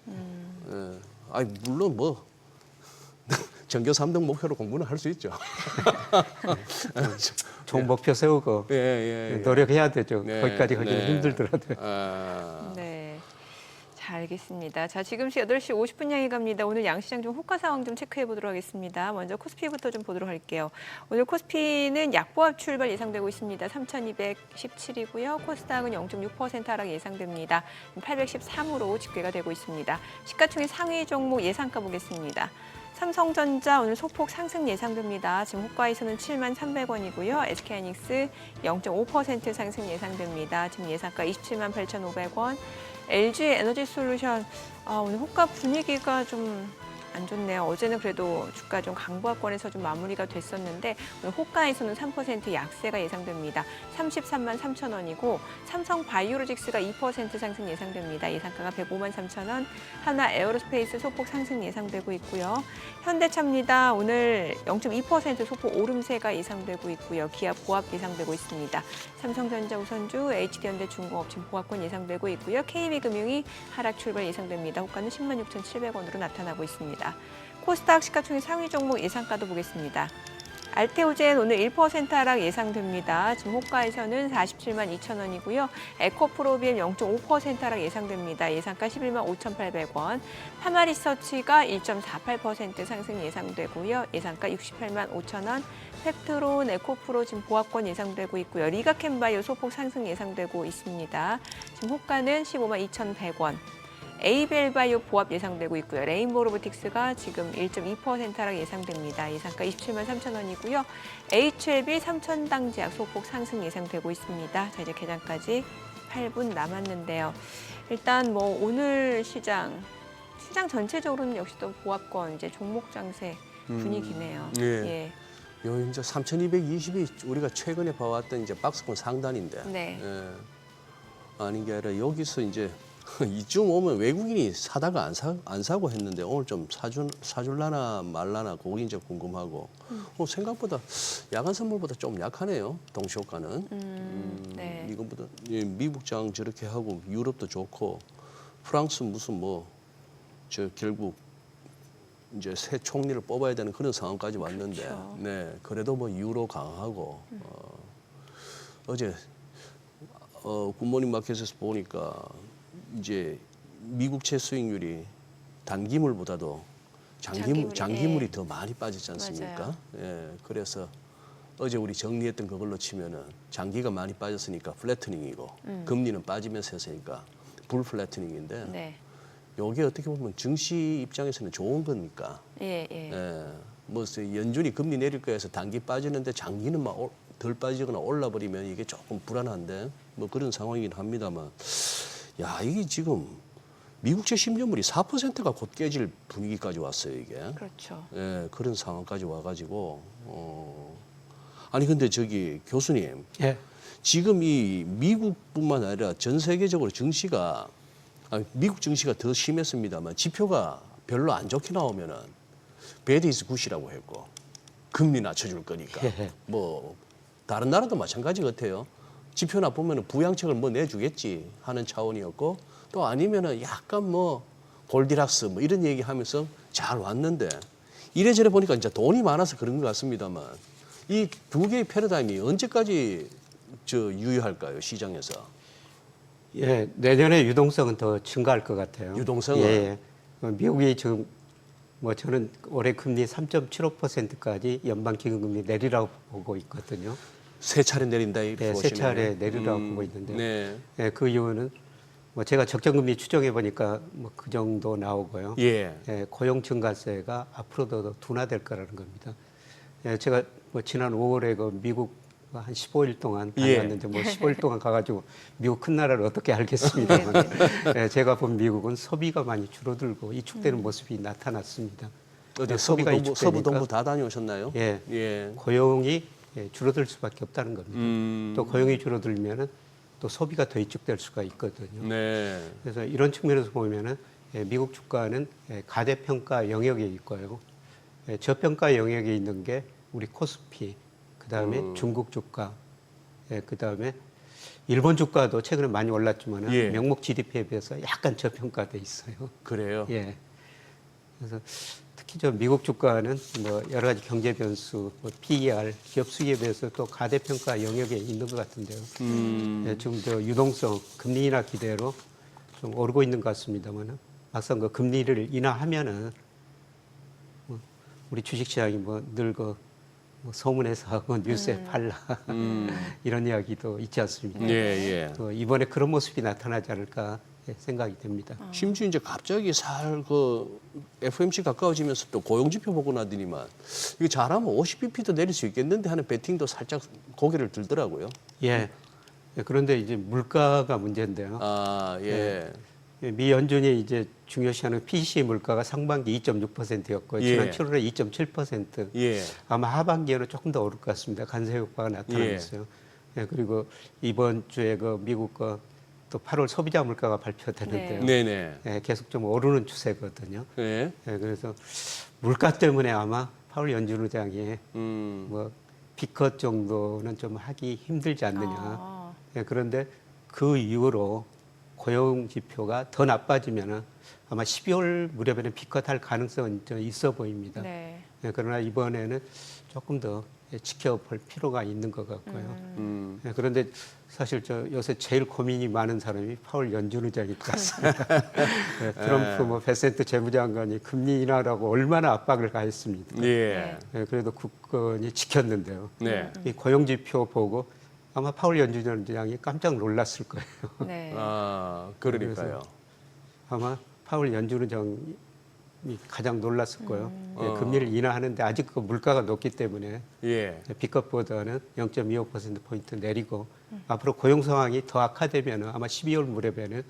예. 아니 물론 뭐 전교 3등 목표로 공부는 할 수 있죠. 좋은 목표 세우고 예, 예, 예. 노력해야 되죠. 네, 거기까지 가기는 네. 힘들더라도요. 아, 네. 자, 알겠습니다. 자, 지금 8시 50분 향해 갑니다. 오늘 양시장 좀 호가 상황 좀 체크해 보도록 하겠습니다. 먼저 코스피부터 좀 보도록 할게요. 오늘 코스피는 약보합 출발 예상되고 있습니다. 3,217이고요. 코스닥은 0.6% 하락 예상됩니다. 813으로 집계가 되고 있습니다. 시가총액 상위 종목 예상가 보겠습니다. 삼성전자 오늘 소폭 상승 예상됩니다. 지금 호가에서는 73,300원이고요. SK하이닉스 0.5% 상승 예상됩니다. 지금 예상가 278,500원. LG 에너지솔루션 오늘 호가 분위기가 좀 안 좋네요. 어제는 그래도 주가 좀 강보합권에서 좀 마무리가 됐었는데 오늘 호가에서는 3% 약세가 예상됩니다. 333,300원이고 삼성 바이오로직스가 2% 상승 예상됩니다. 예상가가 1,053,000원. 하나 에어로스페이스 소폭 상승 예상되고 있고요. 현대차입니다. 오늘 0.2% 소폭 오름세가 예상되고 있고요. 기아 보합 예상되고 있습니다. 삼성전자 우선주, HD현대중공업 지금 보합권 예상되고 있고요. KB금융이 하락 출발 예상됩니다. 호가는 106,700원으로 나타나고 있습니다. 코스닥 시가총액 상위 종목 예상가도 보겠습니다. 알테오젠 오늘 1% 하락 예상됩니다. 지금 호가에서는 472,000원이고요. 에코프로비엠 0.5% 하락 예상됩니다. 예상가 115,800원. 파마리서치가 1.48% 상승 예상되고요. 예상가 685,000원. 펩트론, 에코프로 지금 보합권 예상되고 있고요. 리가캠바이오 소폭 상승 예상되고 있습니다. 지금 호가는 152,100원. 에이벨바이오 보합 예상되고 있고요. 레인보로보틱스가 지금 1.2% 하락 예상됩니다. 예상가 273,000원이고요. HLB 3,000당제약 소폭 상승 예상되고 있습니다. 자, 이제 개장까지 8분 남았는데요. 일단 뭐 오늘 시장 전체적으로는 역시 또 보합권 이제 종목 장세 분위기네요. 예. 예. 요 이제 3,220이 우리가 최근에 봐왔던 이제 박스권 상단인데. 네. 예. 아닌 게 아니라 여기서 이제 이쯤 오면 외국인이 사다가 안 사고 했는데 오늘 좀 사줄라나 말라나 그게 이제 궁금하고 생각보다 야간 선물보다 좀 약하네요. 동시효과는. 네. 이것보다 예, 미국장 저렇게 하고 유럽도 좋고 프랑스 무슨 뭐 저 결국 이제 새 총리를 뽑아야 되는 그런 상황까지 왔는데 그렇죠. 네 그래도 뭐 유로 강하고 어제 굿모닝 마켓에서 보니까 이제 미국채 수익률이 단기물보다도 장기물이 예. 더 많이 빠지지 않습니까? 맞아요. 예, 그래서 어제 우리 정리했던 그걸로 치면은 장기가 많이 빠졌으니까 플래트닝이고 금리는 빠지면서 했으니까 불플래트닝인데 네. 요게 어떻게 보면 증시 입장에서는 좋은 겁니까? 예, 예. 예, 뭐 연준이 금리 내릴 거야 해서 단기 빠지는데 장기는 막 덜 빠지거나 올라버리면 이게 조금 불안한데 뭐 그런 상황이긴 합니다만 야 이게 지금 미국채 10년물이 4%가 곧 깨질 분위기까지 왔어요 이게. 그렇죠. 예, 그런 상황까지 와가지고 아니 근데 저기 교수님 예. 지금 이 미국뿐만 아니라 전 세계적으로 증시가 미국 증시가 더 심했습니다만 지표가 별로 안 좋게 나오면은 bad is good이라고 했고 금리 낮춰줄 거니까 뭐 다른 나라도 마찬가지 같아요. 지표 나쁘면은 부양책을 뭐 내주겠지 하는 차원이었고 또 아니면은 약간 뭐 골디락스 뭐 이런 얘기하면서 잘 왔는데 이래저래 보니까 이제 돈이 많아서 그런 것 같습니다만 이 두 개의 패러다임이 언제까지 유효할까요 시장에서? 예, 내년에 유동성은 더 증가할 것 같아요. 유동성은? 예, 예. 미국이 지금 뭐 저는 올해 금리 3.75%까지 연방 기준금리 내리라고 보고 있거든요. 세 차례 내린다 이렇게 네, 세 보시면 차례 내리라고 보고 있는데, 네. 예, 그 이유는 뭐 제가 적정금리 추정해 보니까 뭐 그 정도 나오고요. 예. 예, 고용 증가세가 앞으로도 더 둔화될 거라는 겁니다. 예, 제가 뭐 지난 5월에 그 미국 한 15일 동안 다녀왔는데 뭐 15일 동안 가가지고 미국 큰 나라를 어떻게 알겠습니다만 예, 제가 본 미국은 소비가 많이 줄어들고 위축되는 모습이 나타났습니다. 어디 소비가 서부 동부 위축되니까 다 다녀오셨나요? 예, 예. 고용이 줄어들 수밖에 없다는 겁니다. 또 고용이 줄어들면은 또 소비가 더 위축될 수가 있거든요. 네. 그래서 이런 측면에서 보면은 미국 주가는 가대평가 영역에 있고요. 저평가 영역에 있는 게 우리 코스피, 그 다음에 중국 주가, 그 다음에 일본 주가도 최근에 많이 올랐지만 예. 명목 GDP에 비해서 약간 저평가돼 있어요. 그래요. 예. 그래서 특히 저 미국 주가는 뭐 여러 가지 경제 변수, 뭐 PER, 기업 수익에 비해서 또 가대평가 영역에 있는 것 같은데요. 예, 지금 저 유동성, 금리 인하 기대로 좀 오르고 있는 것 같습니다만 막상 그 금리를 인하하면은 뭐 우리 주식시장이 뭐늘그 뭐 소문에서 뭐 뉴스에 팔라 이런 이야기도 있지 않습니까? 예, 예. 이번에 그런 모습이 나타나지 않을까 생각이 됩니다. 심지어 이제 갑자기 그 FOMC 가까워지면서 또 고용지표 보고 나더니만 이거 잘하면 50bp도 내릴 수 있겠는데 하는 베팅도 살짝 고개를 들더라고요. 예. 그런데 이제 물가가 문제인데요. 아, 예. 미 연준이 이제 중요시하는 PCE 물가가 상반기 2.6%였고 예. 지난 7월에 2.7%. 예. 아마 하반기에는 조금 더 오를 것 같습니다. 간세 효과가 나타나면서요. 예, 그리고 이번 주에 그 미국 또 8월 소비자 물가가 발표되는데요. 네네. 예, 계속 좀 오르는 추세거든요. 예. 예, 그래서 물가 때문에 아마 파월 연준 의장이 뭐 B컷 정도는 좀 하기 힘들지 않느냐. 예, 그런데 그 이후로 고용 지표가 더 나빠지면은 아마 12월 무렵에는 B컷 할 가능성은 좀 있어 보입니다. 네. 예, 그러나 이번에는 조금 더 지켜볼 필요가 있는 것 같고요. 예, 그런데 사실 저 요새 제일 고민이 많은 사람이 파월 연준 의장일 것 같습니다. 예, 트럼프 뭐 베센트 재무장관이 금리 인하라고 얼마나 압박을 가했습니까? 예. 예, 그래도 굳건히 지켰는데요. 네. 이 고용 지표 보고 아마 파월 연준 의장이 깜짝 놀랐을 거예요. 네. 아, 그러니까요. 아마 파월 연준 의장이 가장 놀랐을 거예요. 예, 금리를 인하하는데 아직 그 물가가 높기 때문에 예. B컷보다는 0.25%포인트 내리고 앞으로 고용 상황이 더 악화되면 아마 12월 무렵에는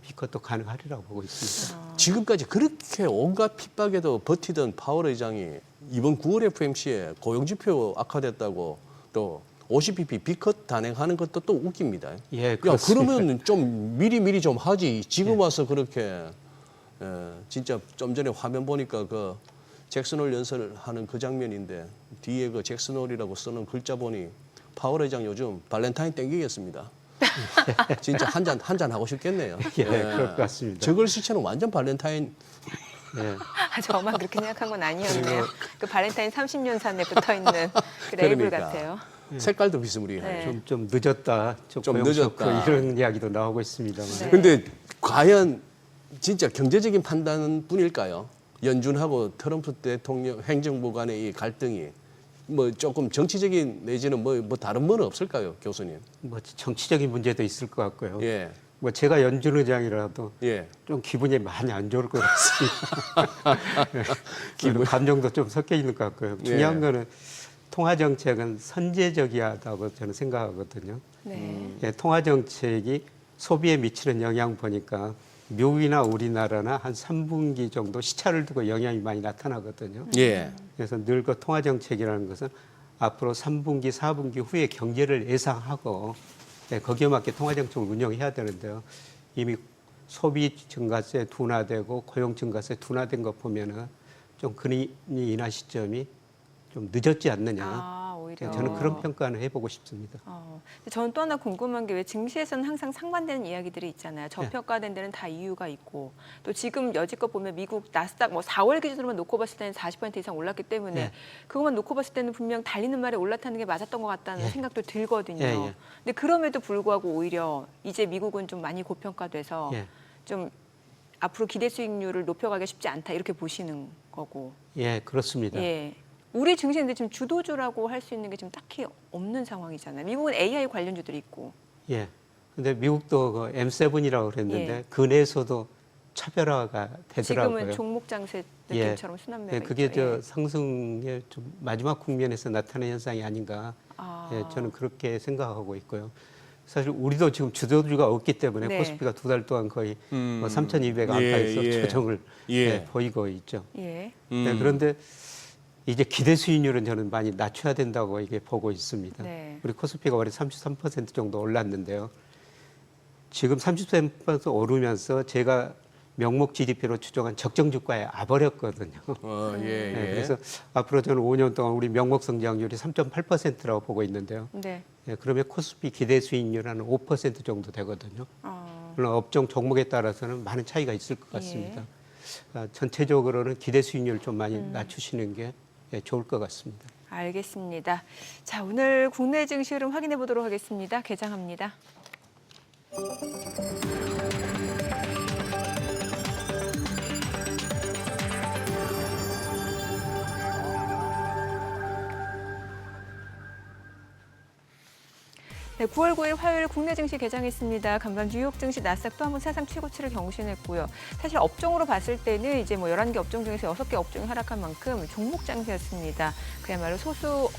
B컷도 가능하리라고 보고 있습니다. 지금까지 그렇게 온갖 핍박에도 버티던 파월 의장이 이번 9월 FOMC에 고용지표 악화됐다고 또 50bp B컷 단행하는 것도 또 웃깁니다. 예, 야, 그렇습니다. 그러면 좀 미리 좀 하지. 지금 와서 그렇게 진짜 좀 전에 화면 보니까 그 잭슨홀 연설하는 그 장면인데 뒤에 그 잭슨홀이라고 쓰는 글자 보니 파월 회장 요즘 발렌타인 땡기겠습니다. 진짜 한 잔 하고 싶겠네요. 예, 그럴 것 같습니다. 저 글씨체는 완전 발렌타인. 예. 저만 그렇게 생각한 건 아니었네요. 그 발렌타인 30년산에 붙어 있는 그 레이블 그러니까. 같아요. 색깔도 비스무리해요. 네. 좀 늦었다. 좀 고용 쇼크 늦었다. 이런 이야기도 나오고 있습니다만. 네. 근데 과연 진짜 경제적인 판단 뿐일까요? 연준하고 트럼프 대통령 행정부 간의 이 갈등이 뭐 조금 정치적인 내지는 뭐 다른 뭐는 없을까요, 교수님? 뭐 정치적인 문제도 있을 것 같고요. 예. 뭐 제가 연준 의장이라도 예. 좀 기분이 많이 안 좋을 것 같습니다. 기분 감정도 좀 섞여 있는 것 같고요. 중요한 예. 거는 통화 정책은 선제적이하다고 저는 생각하거든요. 네. 예, 통화 정책이 소비에 미치는 영향 보니까 미국이나 우리나라나 한 3분기 정도 시차를 두고 영향이 많이 나타나거든요. 예. 그래서 늘 그 통화 정책이라는 것은 앞으로 3분기, 4분기 후에 경제를 예상하고 거기에 맞게 통화 정책을 운영해야 되는데요. 이미 소비 증가세 둔화되고 고용 증가세 둔화된 거 보면은 좀 금리 인하 시점이 좀 늦었지 않느냐. 오히려. 저는 그런 평가는 해보고 싶습니다. 근데 저는 또 하나 궁금한 게 왜 증시에서는 항상 상반되는 이야기들이 있잖아요. 저평가된 데는 다 이유가 있고 또 지금 여지껏 보면 미국 나스닥 뭐 4월 기준으로만 놓고 봤을 때는 40% 이상 올랐기 때문에 예. 그것만 놓고 봤을 때는 분명 달리는 말에 올랐다는 게 맞았던 것 같다는 생각도 들거든요. 예, 예. 근데 그럼에도 불구하고 오히려 이제 미국은 좀 많이 고평가돼서 예. 좀 앞으로 기대 수익률을 높여가기 쉽지 않다 이렇게 보시는 거고. 예, 그렇습니다. 예. 우리 증시인데 지금 주도주라고 할 수 있는 게 지금 딱히 없는 상황이잖아요. 미국은 AI 관련주들이 있고. 예. 근데 미국도 그 M7이라고 그랬는데 예. 그 내에서도 차별화가 되더라고요. 지금은 종목 장세 예. 느낌처럼 순환매가 예, 그게 있죠. 저 예. 상승의 좀 마지막 국면에서 나타나는 현상이 아닌가. 아. 예, 저는 그렇게 생각하고 있고요. 사실 우리도 지금 주도주가 없기 때문에 네. 코스피가 두 달 동안 거의 뭐 3,200 안팎에서 예. 조정을 예. 보이고 있죠. 예. 네, 그런데 이제 기대 수익률은 저는 많이 낮춰야 된다고 이게 보고 있습니다. 네. 우리 코스피가 올해 33% 정도 올랐는데요. 지금 33% 오르면서 제가 명목 GDP로 추정한 적정 주가에 와버렸거든요. 예, 네, 예. 그래서 앞으로 저는 5년 동안 우리 명목 성장률이 3.8%라고 보고 있는데요. 네. 예, 그러면 코스피 기대 수익률 한 5% 정도 되거든요. 어, 물론 업종 종목에 따라서는 많은 차이가 있을 것 같습니다. 전체적으로는 기대 수익률 좀 많이 낮추시는 게 좋을 것 같습니다. 알겠습니다. 자, 오늘 국내 증시 흐름 확인해 보도록 하겠습니다. 개장합니다. 네, 9월 9일 화요일 국내 증시 개장했습니다. 간밤 뉴욕 증시 나스닥 또 한 번 사상 최고치를 경신했고요. 사실 업종으로 봤을 때는 이제 뭐 11개 업종 중에서 6개 업종이 하락한 만큼 종목 장세였습니다. 그야말로 소수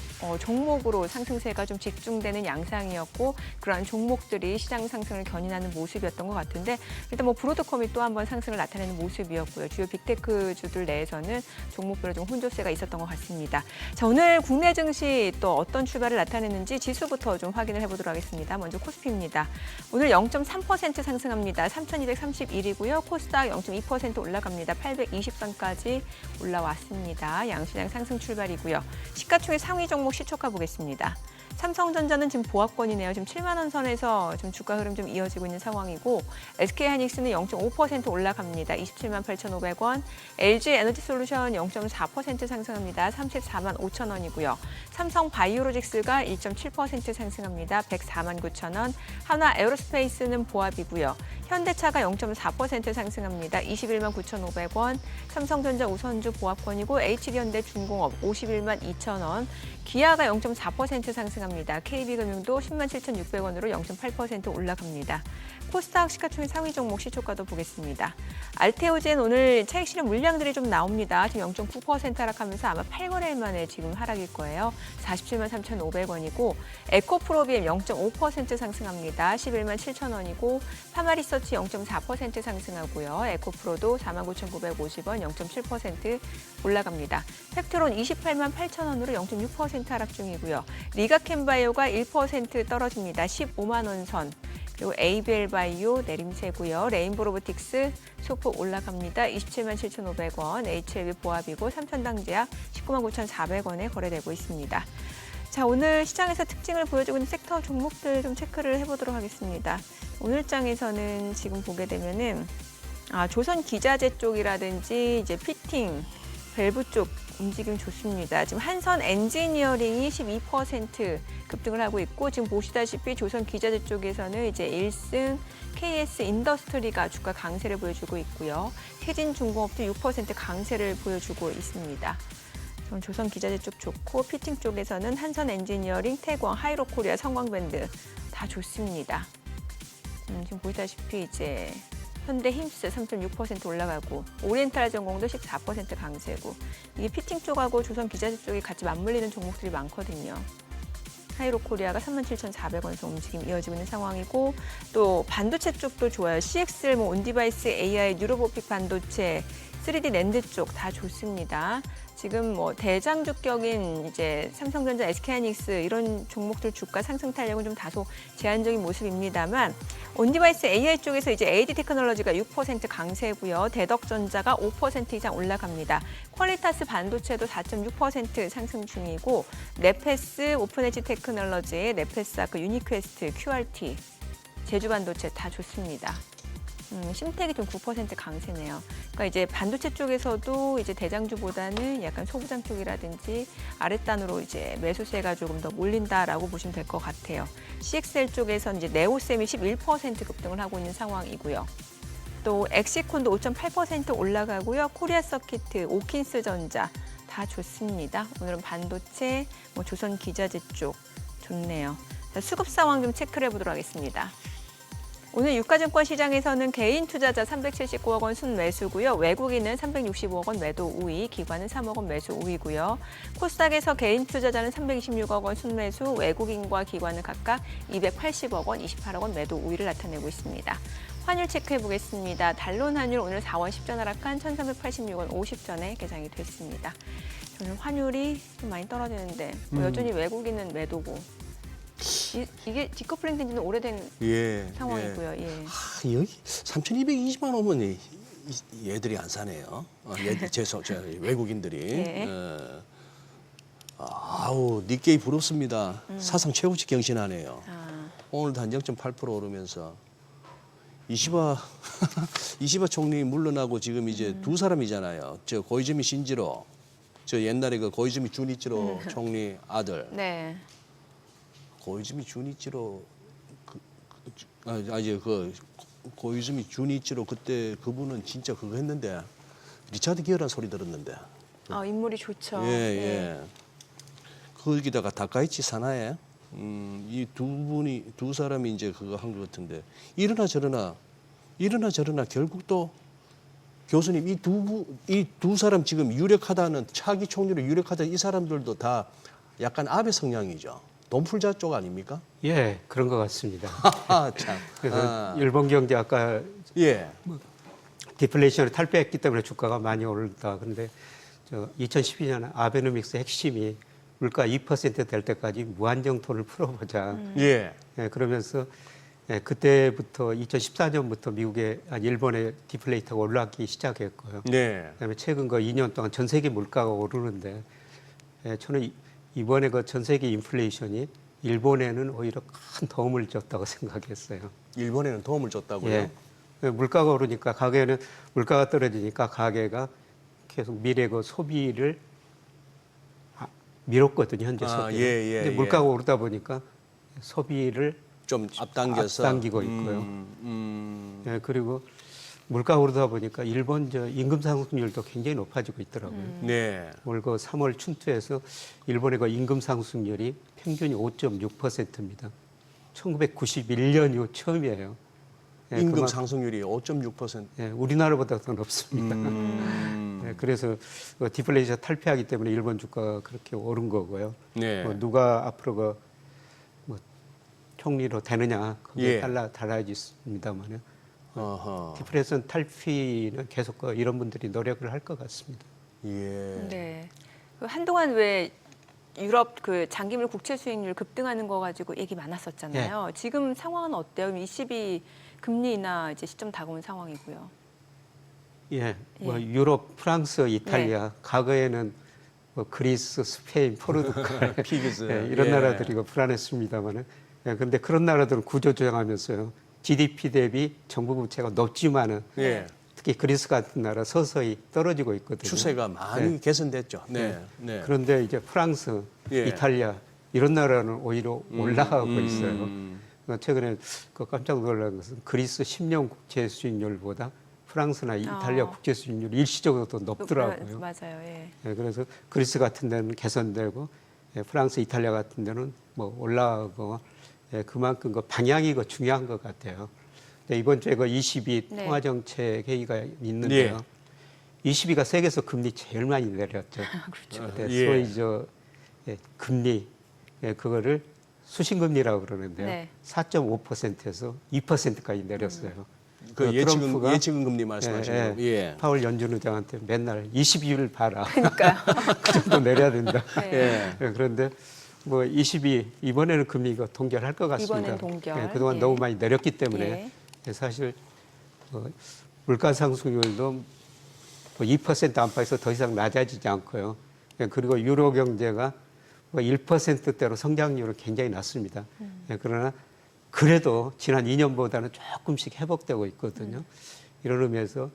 종목으로 상승세가 좀 집중되는 양상이었고 그러한 종목들이 시장 상승을 견인하는 모습이었던 것 같은데 일단 뭐 브로드컴이 또 한 번 상승을 나타내는 모습이었고요. 주요 빅테크 주들 내에서는 종목별로 좀 혼조세가 있었던 것 같습니다. 자, 오늘 국내 증시 또 어떤 출발을 나타내는지 지수부터 좀 확인을 해보도록 하겠습니다. 먼저 코스피입니다. 오늘 0.3% 상승합니다. 3,231이고요. 코스닥 0.2% 올라갑니다. 820선까지 올라왔습니다. 양시장 상승 출발이고요. 시가총액 상위 종목 시초가 보겠습니다. 삼성전자는 지금 보합권이네요. 지금 7만 원 선에서 좀 주가 흐름 좀 이어지고 있는 상황이고 SK하이닉스는 0.5% 올라갑니다. 27만 8,500원. LG에너지솔루션 0.4% 상승합니다. 34만 5천 원이고요. 삼성바이오로직스가 1.7% 상승합니다. 104만 9천 원. 하나에어로스페이스는 보합이고요. 현대차가 0.4% 상승합니다. 21만 9,500원. 삼성전자 우선주 보합권이고 HD현대중공업 51만 2천 원. 기아가 0.4% 상승합니다. KB금융도 10만 7,600원으로 0.8% 올라갑니다. 코스닥 시가총액 상위 종목 시초가도 보겠습니다. 알테오젠 오늘 차익 실현 물량들이 좀 나옵니다. 지금 0.9% 하락하면서 아마 8거래일 만에 지금 하락일 거예요. 47만 3,500원이고 에코프로비엠 0.5% 상승합니다. 11만 7천 원이고 파마리서치 0.4% 상승하고요. 에코프로도 49,950원 0.7% 올라갑니다. 팩트론 28만 8천 원으로 0.6% 하락 중이고요. 리가캠바이오가 1% 떨어집니다. 15만 원 선. 그리고 ABL바이오 내림세고요. 레인보로보틱스 소폭 올라갑니다. 27만 7,500원, HLB 보합이고 삼천당제약 19만 9,400원에 거래되고 있습니다. 자, 오늘 시장에서 특징을 보여주고 있는 섹터 종목들 좀 체크를 해보도록 하겠습니다. 오늘 장에서는 지금 보게 되면은 조선 기자재 쪽이라든지 이제 피팅, 밸브 쪽 움직임 좋습니다. 지금 한선 엔지니어링이 12% 급등을 하고 있고 지금 보시다시피 조선 기자재 쪽에서는 이제 1승 KS 인더스트리가 주가 강세를 보여주고 있고요. 태진중공업도 6% 강세를 보여주고 있습니다. 조선 기자재 쪽 좋고 피팅 쪽에서는 한선 엔지니어링, 태광, 하이로코리아, 성광밴드 다 좋습니다. 지금 보시다시피 이제 현대 힘스 3.6% 올라가고 오리엔탈 전공도 14% 강세고 이게 피팅 쪽하고 조선 기자재 쪽이 같이 맞물리는 종목들이 많거든요. 하이로코리아가 37,400원에서 움직임 이어지고 있는 상황이고 또 반도체 쪽도 좋아요. CXL, 온디바이스, AI, 뉴로보픽 반도체, 3D 랜드 쪽 다 좋습니다. 지금 뭐 대장주격인 이제 삼성전자, SK하이닉스 이런 종목들 주가 상승 탄력은 좀 다소 제한적인 모습입니다만 온디바이스 AI 쪽에서 이제 AD 테크놀로지가 6% 강세고요. 대덕전자가 5% 이상 올라갑니다. 퀄리타스 반도체도 4.6% 상승 중이고 네페스, 오픈엣지 테크놀로지, 네페스 아까 유니퀘스트, QRT, 제주반도체 다 좋습니다. 심텍이 좀 9% 강세네요. 그러니까 이제 반도체 쪽에서도 이제 대장주보다는 약간 소부장 쪽이라든지 아랫단으로 이제 매수세가 조금 더 몰린다라고 보시면 될 것 같아요. CXL 쪽에서는 이제 네오셈이 11% 급등을 하고 있는 상황이고요. 또 엑시콘도 5.8% 올라가고요. 코리아 서키트, 오킨스 전자 다 좋습니다. 오늘은 반도체, 조선 기자재 쪽 좋네요. 자, 수급 상황 좀 체크를 해보도록 하겠습니다. 오늘 유가증권 시장에서는 개인 투자자 379억 원 순매수고요. 외국인은 365억 원 매도 우위, 기관은 3억 원 매수 우위고요. 코스닥에서 개인 투자자는 326억 원 순매수, 외국인과 기관은 각각 280억 원, 28억 원 매도 우위를 나타내고 있습니다. 환율 체크해 보겠습니다. 달론 환율 오늘 4원 10전 하락한 1,386원 50전에 개장이 됐습니다. 저는 환율이 좀 많이 떨어지는데 뭐 여전히 외국인은 매도고 이게 디커플링 된 지는 오래된 예. 상황이고요. 예. 아, 여기 3,220만 오면 얘들이 안 사네요. 얘들 외국인들이. 예. 아우 니케이 부럽습니다. 사상 최고치 경신하네요. 아, 오늘도 한 0.8% 오르면서 이시바 이시바 총리 물러나고 지금 이제 두 사람이잖아요. 저 고이즈미 신지로, 저 옛날에 그 고이즈미 주니치로 총리 아들. 네. 고이즈미 주니치로 이제 그 고이즈미 주니치로 그때 그분은 진짜 그거 했는데 리차드 기어란 소리 들었는데. 아, 인물이 좋죠. 예, 예. 거기다가 다카이치 사나에 이 두 사람이 이제 그거 한 것 같은데 이러나 저러나 결국 또 교수님 이 두 사람 지금 유력하다는 차기 총리로 유력하다는 이 사람들도 다 약간 아베 성향이죠. 돈풀자 쪽 아닙니까? 예, 그런 것 같습니다. 참. 그래서 일본 경제 아까 예. 디플레이션을 탈피했기 때문에 주가가 많이 오른다. 그런데 2012년 아베노믹스 핵심이 물가 2%될 때까지 무한정토를 풀어보자. 예. 예, 그러면서 그때부터 2014년부터 일본의 디플레이터가 올라가기 시작했고요. 네. 그다음에 최근 그 2년 동안 전 세계 물가가 오르는데 저는 이번에 그 전 세계 인플레이션이 일본에는 오히려 큰 도움을 줬다고 생각했어요. 일본에는 도움을 줬다고요? 예. 물가가 오르니까 물가가 떨어지니까 가게가 계속 미래 그 소비를 미뤘거든요, 현재 소비. 예, 근데 물가가 오르다 보니까 소비를 좀 앞당겨서 앞당기고 있고요. 예, 그리고 물가가 오르다 보니까 일본 임금 상승률도 굉장히 높아지고 있더라고요. 네. 올 그 3월 춘투에서 일본의 그 임금 상승률이 평균이 5.6%입니다. 1991년 이후 처음이에요. 예, 임금 상승률이 5.6%. 예, 우리나라보다 더 높습니다. 예, 그래서 디플레이션 탈피하기 때문에 일본 주가가 그렇게 오른 거고요. 네. 누가 앞으로 총리로 되느냐 그게 예. 달라지습니다만요. 어허. 디플레이션 탈피는 계속 이런 분들이 노력을 할 것 같습니다. 예. 네. 그 한동안 왜 유럽 그 장기물 국채 수익률 급등하는 거 가지고 얘기 많았었잖아요. 지금 상황은 어때요? ECB 금리 인하 이제 시점 다가온 상황이고요. 예, 뭐 유럽, 프랑스, 이탈리아, 과거에는 뭐 그리스, 스페인, 포르투갈, 피그스. 예, 이런 예. 나라들이 불안했습니다만은, 그런데 그런 나라들은 구조조정하면서요, GDP 대비 정부 부채가 높지만은, 예. 특히 그리스 같은 나라 서서히 떨어지고 있거든요. 추세가 많이 개선됐죠. 네. 네. 그런데 이제 프랑스, 예. 이탈리아 이런 나라는 오히려 올라가고 있어요. 최근에 깜짝 놀란 것은 그리스 10년 국채 수익률보다 프랑스나 이탈리아 국채 수익률이 일시적으로 더 높더라고요. 맞아요. 예. 예, 그래서 그리스 같은 데는 개선되고 프랑스, 이탈리아 같은 데는 뭐 올라가고 그만큼 그 방향이 중요한 것 같아요. 이번 주에 그 22 네. 통화정책 회의가 있는데요. 22가 세계에서 금리 제일 많이 내렸죠. 그렇죠. 소위 금리 그거를 수신금리라고 그러는데요. 네. 4.5%에서 2%까지 내렸어요. 그 트럼프가 예치금 금리 말씀하시는 거. 예. 파월 연준 의장한테 맨날 22를 봐라. 그러니까요. 그 정도 내려야 된다. 네. 예. 그런데 뭐 22 이번에는 금리가 동결할 것 같습니다. 이번엔 동결. 그동안 예. 너무 많이 내렸기 때문에 사실 물가 상승률도 2% 안팎에서 더 이상 낮아지지 않고요. 그리고 유로 경제가 1%대로 성장률은 굉장히 낮습니다. 그러나 그래도 지난 2년보다는 조금씩 회복되고 있거든요. 이런 의미에서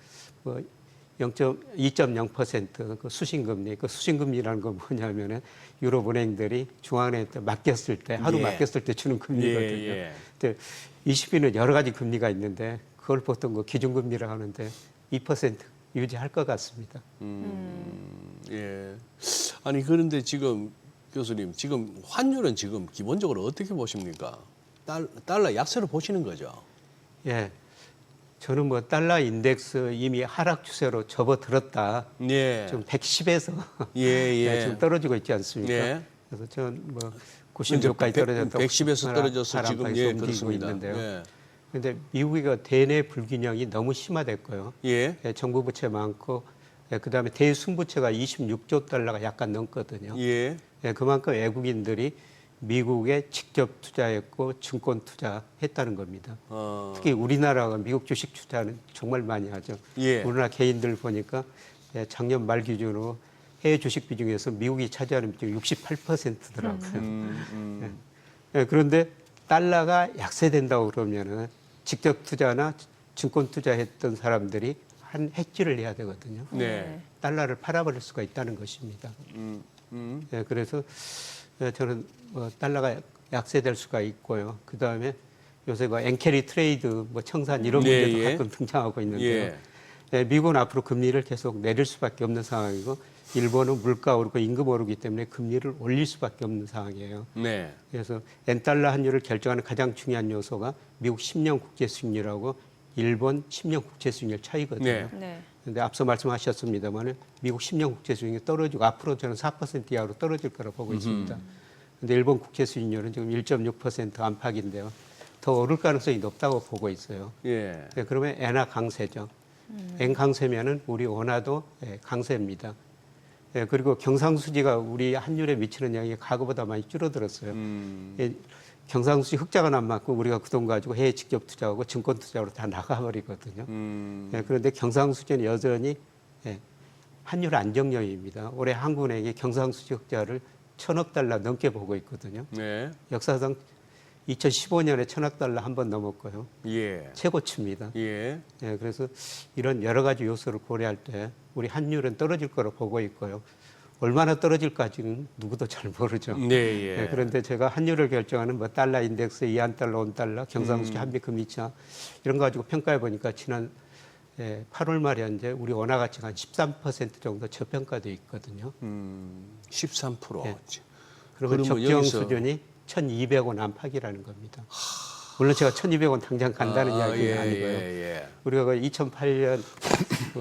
2.0% 그 수신금리, 그 수신금리라는 건 뭐냐면은 유럽 은행들이 중앙은행한테 맡겼을 때, 하루 예. 맡겼을 때 주는 금리거든요. 예. 근데 20위는 여러 가지 금리가 있는데 그걸 보통 그 기준금리라고 하는데 2% 유지할 것 같습니다. 예. 아니 그런데 지금 교수님 지금 환율은 지금 기본적으로 어떻게 보십니까? 달러 약세로 보시는 거죠? 예. 저는 뭐 달러 인덱스 이미 하락 추세로 접어들었다. 예. 지금 110에서 예. 지금 떨어지고 있지 않습니까? 예. 그래서 저는 뭐 90도까지 떨어졌다고 110에서 떨어져서 지금 움직이고 그렇습니다. 있는데요. 예. 그런데 미국의 대내 불균형이 너무 심화됐고요. 예. 정부 부채 많고 그다음에 대승부채가 26조 달러가 약간 넘거든요. 예. 그만큼 외국인들이 미국에 직접 투자했고 증권 투자했다는 겁니다. 특히 우리나라가 미국 주식 투자는 정말 많이 하죠. 예. 우리나라 개인들 보니까 작년 말 기준으로 해외 주식 비중에서 미국이 차지하는 비중이 68%더라고요. 그런데 달러가 약세된다고 그러면은 직접 투자나 증권 투자했던 사람들이 한 해지를 해야 되거든요. 네. 달러를 팔아버릴 수가 있다는 것입니다. 그래서 저는 달러가 약세될 수가 있고요. 그 다음에 요새 엔캐리 트레이드, 청산 이런 네, 문제도 예. 가끔 등장하고 있는데요. 예. 미국은 앞으로 금리를 계속 내릴 수밖에 없는 상황이고, 일본은 물가 오르고 임금 오르기 때문에 금리를 올릴 수밖에 없는 상황이에요. 네. 그래서 엔달러 환율을 결정하는 가장 중요한 요소가 미국 10년 국제 수익률하고 일본 10년 국제 수익률 차이거든요. 네. 네. 근데 앞서 말씀하셨습니다만 미국 10년 국채 수익률이 떨어지고 앞으로 저는 4% 이하로 떨어질 거라고 보고 있습니다. 근데 일본 국채 수익률은 지금 1.6% 안팎인데요. 더 오를 가능성이 높다고 보고 있어요. 예. 그러면 엔화 강세죠. 엔 강세면은 우리 원화도 강세입니다. 그리고 경상수지가 우리 환율에 미치는 영향이 과거보다 많이 줄어들었어요. 경상수지 흑자가 난 만큼 우리가 그 돈 가지고 해외 직접 투자하고 증권 투자로 다 나가버리거든요. 그런데 경상수지는 여전히 환율 안정형입니다. 올해 한국은행이 경상수지 흑자를 1,000억 달러 넘게 보고 있거든요. 네. 역사상 2015년에 1,000억 달러 한 번 넘었고요. 예. 최고치입니다. 예. 그래서 이런 여러 가지 요소를 고려할 때 우리 환율은 떨어질 거로 보고 있고요. 얼마나 떨어질까지는 누구도 잘 모르죠. 네, 예. 그런데 제가 환율을 결정하는 달러 인덱스, 이안달러, 온달러, 경상수지, 한미금리차 이런 거 가지고 평가해 보니까 지난 8월 말에 현재 우리 원화 가치가 한 13% 정도 저평가되어 있거든요. 13%. 예. 그러면 그러면 적정 여기서- 수준이 1,200원 안팎이라는 겁니다. 물론 제가 1,200원 당장 간다는 이야기는 예, 아니고요. 예, 우리가 2008년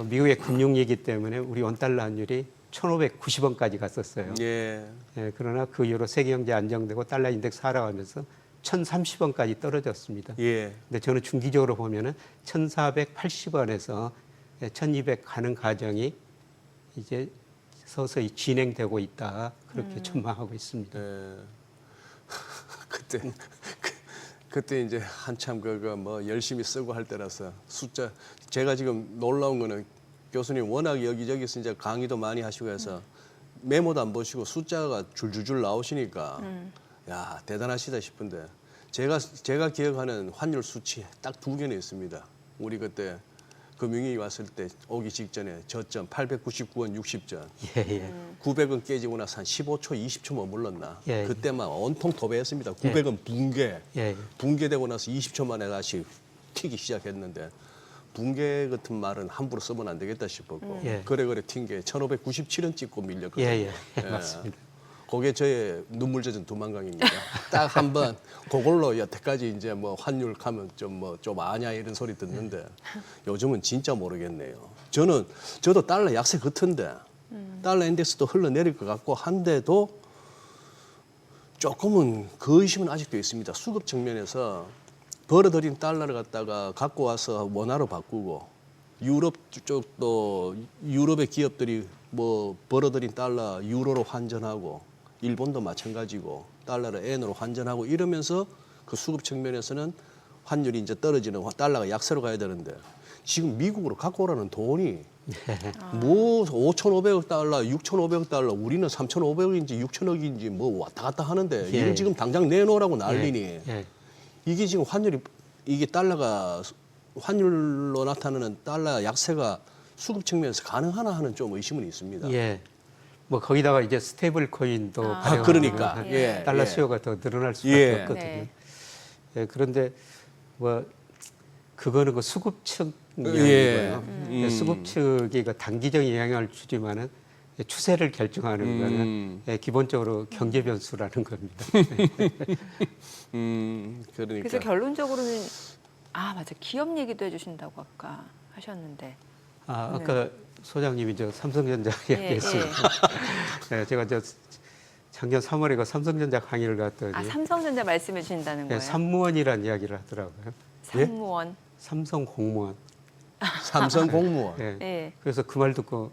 미국의 금융위기 때문에 우리 원달러 환율이 1,590원까지 갔었어요. 예. 그러나 그 이후로 세계 경제 안정되고 달러 인덱스 하락하면서 1,030원까지 떨어졌습니다. 예. 근데 저는 중기적으로 보면은 1,480원에서 1,200 가는 과정이 이제 서서히 진행되고 있다. 그렇게 전망하고 있습니다. 예. 그때 이제 한참 열심히 쓰고 할 때라서 숫자 제가 지금 놀라운 거는 교수님 워낙 여기저기서 이제 강의도 많이 하시고 해서 메모도 안 보시고 숫자가 줄줄줄 나오시니까 야 대단하시다 싶은데 제가 기억하는 환율 수치 딱 2개는 있습니다. 우리 그때 금융위 왔을 때 오기 직전에 저점 899원 60전 예. 900원 깨지고 나서 한 15초 20초 머물렀나 예. 그때만 온통 도배했습니다. 900원 붕괴 예. 붕괴되고 나서 20초 만에 다시 튀기 시작했는데 붕괴 같은 말은 함부로 쓰면 안 되겠다 싶었고 예. 그래 튄 게 1597원 찍고 밀렸거든요. 예. 맞습니다. 그게 저의 눈물 젖은 두만강입니다. 딱 한번 그걸로 여태까지 이제 환율 가면 좀 아냐 이런 소리 듣는데 요즘은 진짜 모르겠네요. 저도 달러 약세 같은데 달러 인덱스도 흘러내릴 것 같고 한데도 조금은 그 의심은 아직도 있습니다. 수급 측면에서 벌어들인 달러를 갖다가 갖고 와서 원화로 바꾸고 유럽 쪽도 유럽의 기업들이 벌어들인 달러 유로로 환전하고 일본도 마찬가지고 달러를 엔으로 환전하고 이러면서 그 수급 측면에서는 환율이 이제 떨어지는 달러가 약세로 가야 되는데 지금 미국으로 갖고 오라는 돈이 5,500억 달러, 6,500억 달러, 우리는 3,500억인지 6,000억인지 왔다 갔다 하는데 이걸 지금 당장 내놓으라고 난리니 이게 지금 이게 달러가 환율로 나타나는 달러 약세가 수급 측면에서 가능하나 하는 좀 의심은 있습니다. 예. 거기다가 이제 스테이블 코인도 발행하면 그러니까. 예. 달러 예. 수요가 더 늘어날 수밖에 예. 없거든요. 네. 그런데 그거는 그 수급 측 예. 영역이고요. 수급 측이 단기적인 영향을 주지만은 추세를 결정하는 거는 기본적으로 경제 변수라는 겁니다. 그러니까. 그래서 결론적으로는 맞아 기업 얘기도 해주신다고 아까 하셨는데. 아까 소장님이 삼성전자 이야기했어요. 제가 작년 3월에 그 삼성전자 강의를 갔더니 삼성전자 말씀해 주신다는 거예요? 삼무원이라는 이야기를 하더라고요. 삼무원. 삼성 공무원. 삼성 공무원. 예. 네. 그래서 그 말 듣고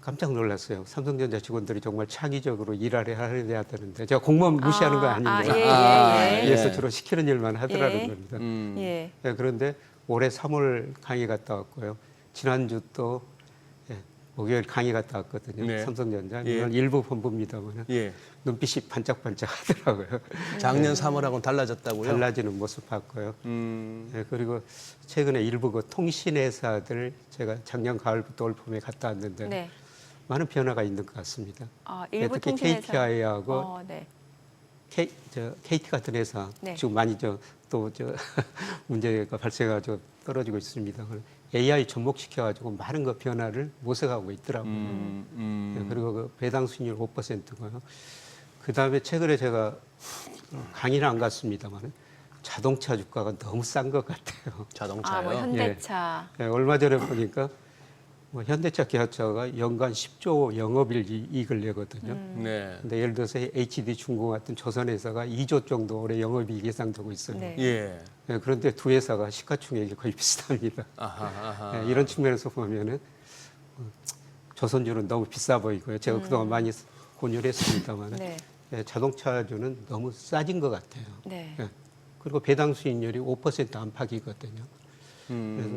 깜짝 놀랐어요. 삼성전자 직원들이 정말 창의적으로 일을 해야 되는데 제가 공무원 무시하는 거 아닙니다. 예. 그래서 주로 시키는 일만 하더라는 예. 겁니다. 예. 예, 그런데 올해 3월 강의 갔다 왔고요. 지난주 또 목요일 강의 갔다 왔거든요. 네. 삼성전자. 예. 이건 일부 본부입니다만 예. 눈빛이 반짝반짝 하더라고요. 작년 3월하고는 달라졌다고요? 달라지는 모습 봤고요. 예, 그리고 최근에 일부 그 통신회사들 제가 작년 가을부터 올 봄에 갔다 왔는데 네. 많은 변화가 있는 것 같습니다. 일부 특히 통신회사. KTI하고 네. KT 같은 회사 네. 지금 많이 또 문제가 발생해가지고 떨어지고 있습니다. AI 접목시켜가지고 많은 그 변화를 모색하고 있더라고요. 예, 그리고 그 배당 수익률 5%고요. 그 다음에 최근에 제가 강의는 안 갔습니다만 자동차 주가가 너무 싼 것 같아요. 자동차요? 뭐 현대차. 예, 얼마 전에 보니까 뭐 현대차, 기아차가 연간 10조 영업이익을 내거든요. 네. 근데 예를 들어서 HD 중공 같은 조선회사가 2조 정도 올해 영업이익 예상되고 있어요. 네. 예. 예, 그런데 두 회사가 시가총액이 거의 비슷합니다. 아하. 예, 이런 측면에서 보면은 조선주는 너무 비싸 보이고요. 제가 그동안 많이 고려를 했습니다만 네. 예, 자동차주는 너무 싸진 것 같아요. 네. 예, 그리고 배당 수익률이 5% 안팎이거든요. 그래서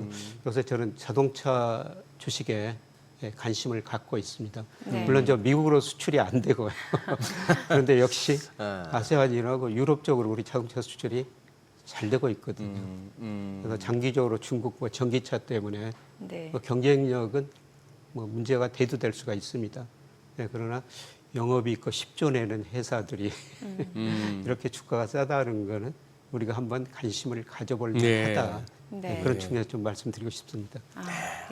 요새 저는 자동차 주식에 관심을 갖고 있습니다. 네. 물론 저 미국으로 수출이 안 되고요. 그런데 역시 아세안이라고 유럽 쪽으로 우리 자동차 수출이 잘 되고 있거든요. 그래서 장기적으로 중국 뭐 전기차 때문에 네. 뭐 경쟁력은 뭐 문제가 대두될 수가 있습니다. 네, 그러나 영업이익 10조 내는 회사들이 이렇게 주가가 싸다는 거는 우리가 한번 관심을 가져볼 네. 만하다. 네. 그런 측면에서 좀 말씀드리고 싶습니다.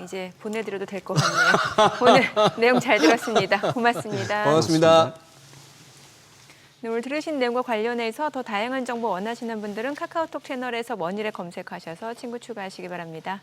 이제 보내드려도 될 것 같네요. 오늘 내용 잘 들었습니다. 고맙습니다. 고맙습니다. 네, 오늘 들으신 내용과 관련해서 더 다양한 정보 원하시는 분들은 카카오톡 채널에서 원일에 검색하셔서 친구 추가하시기 바랍니다.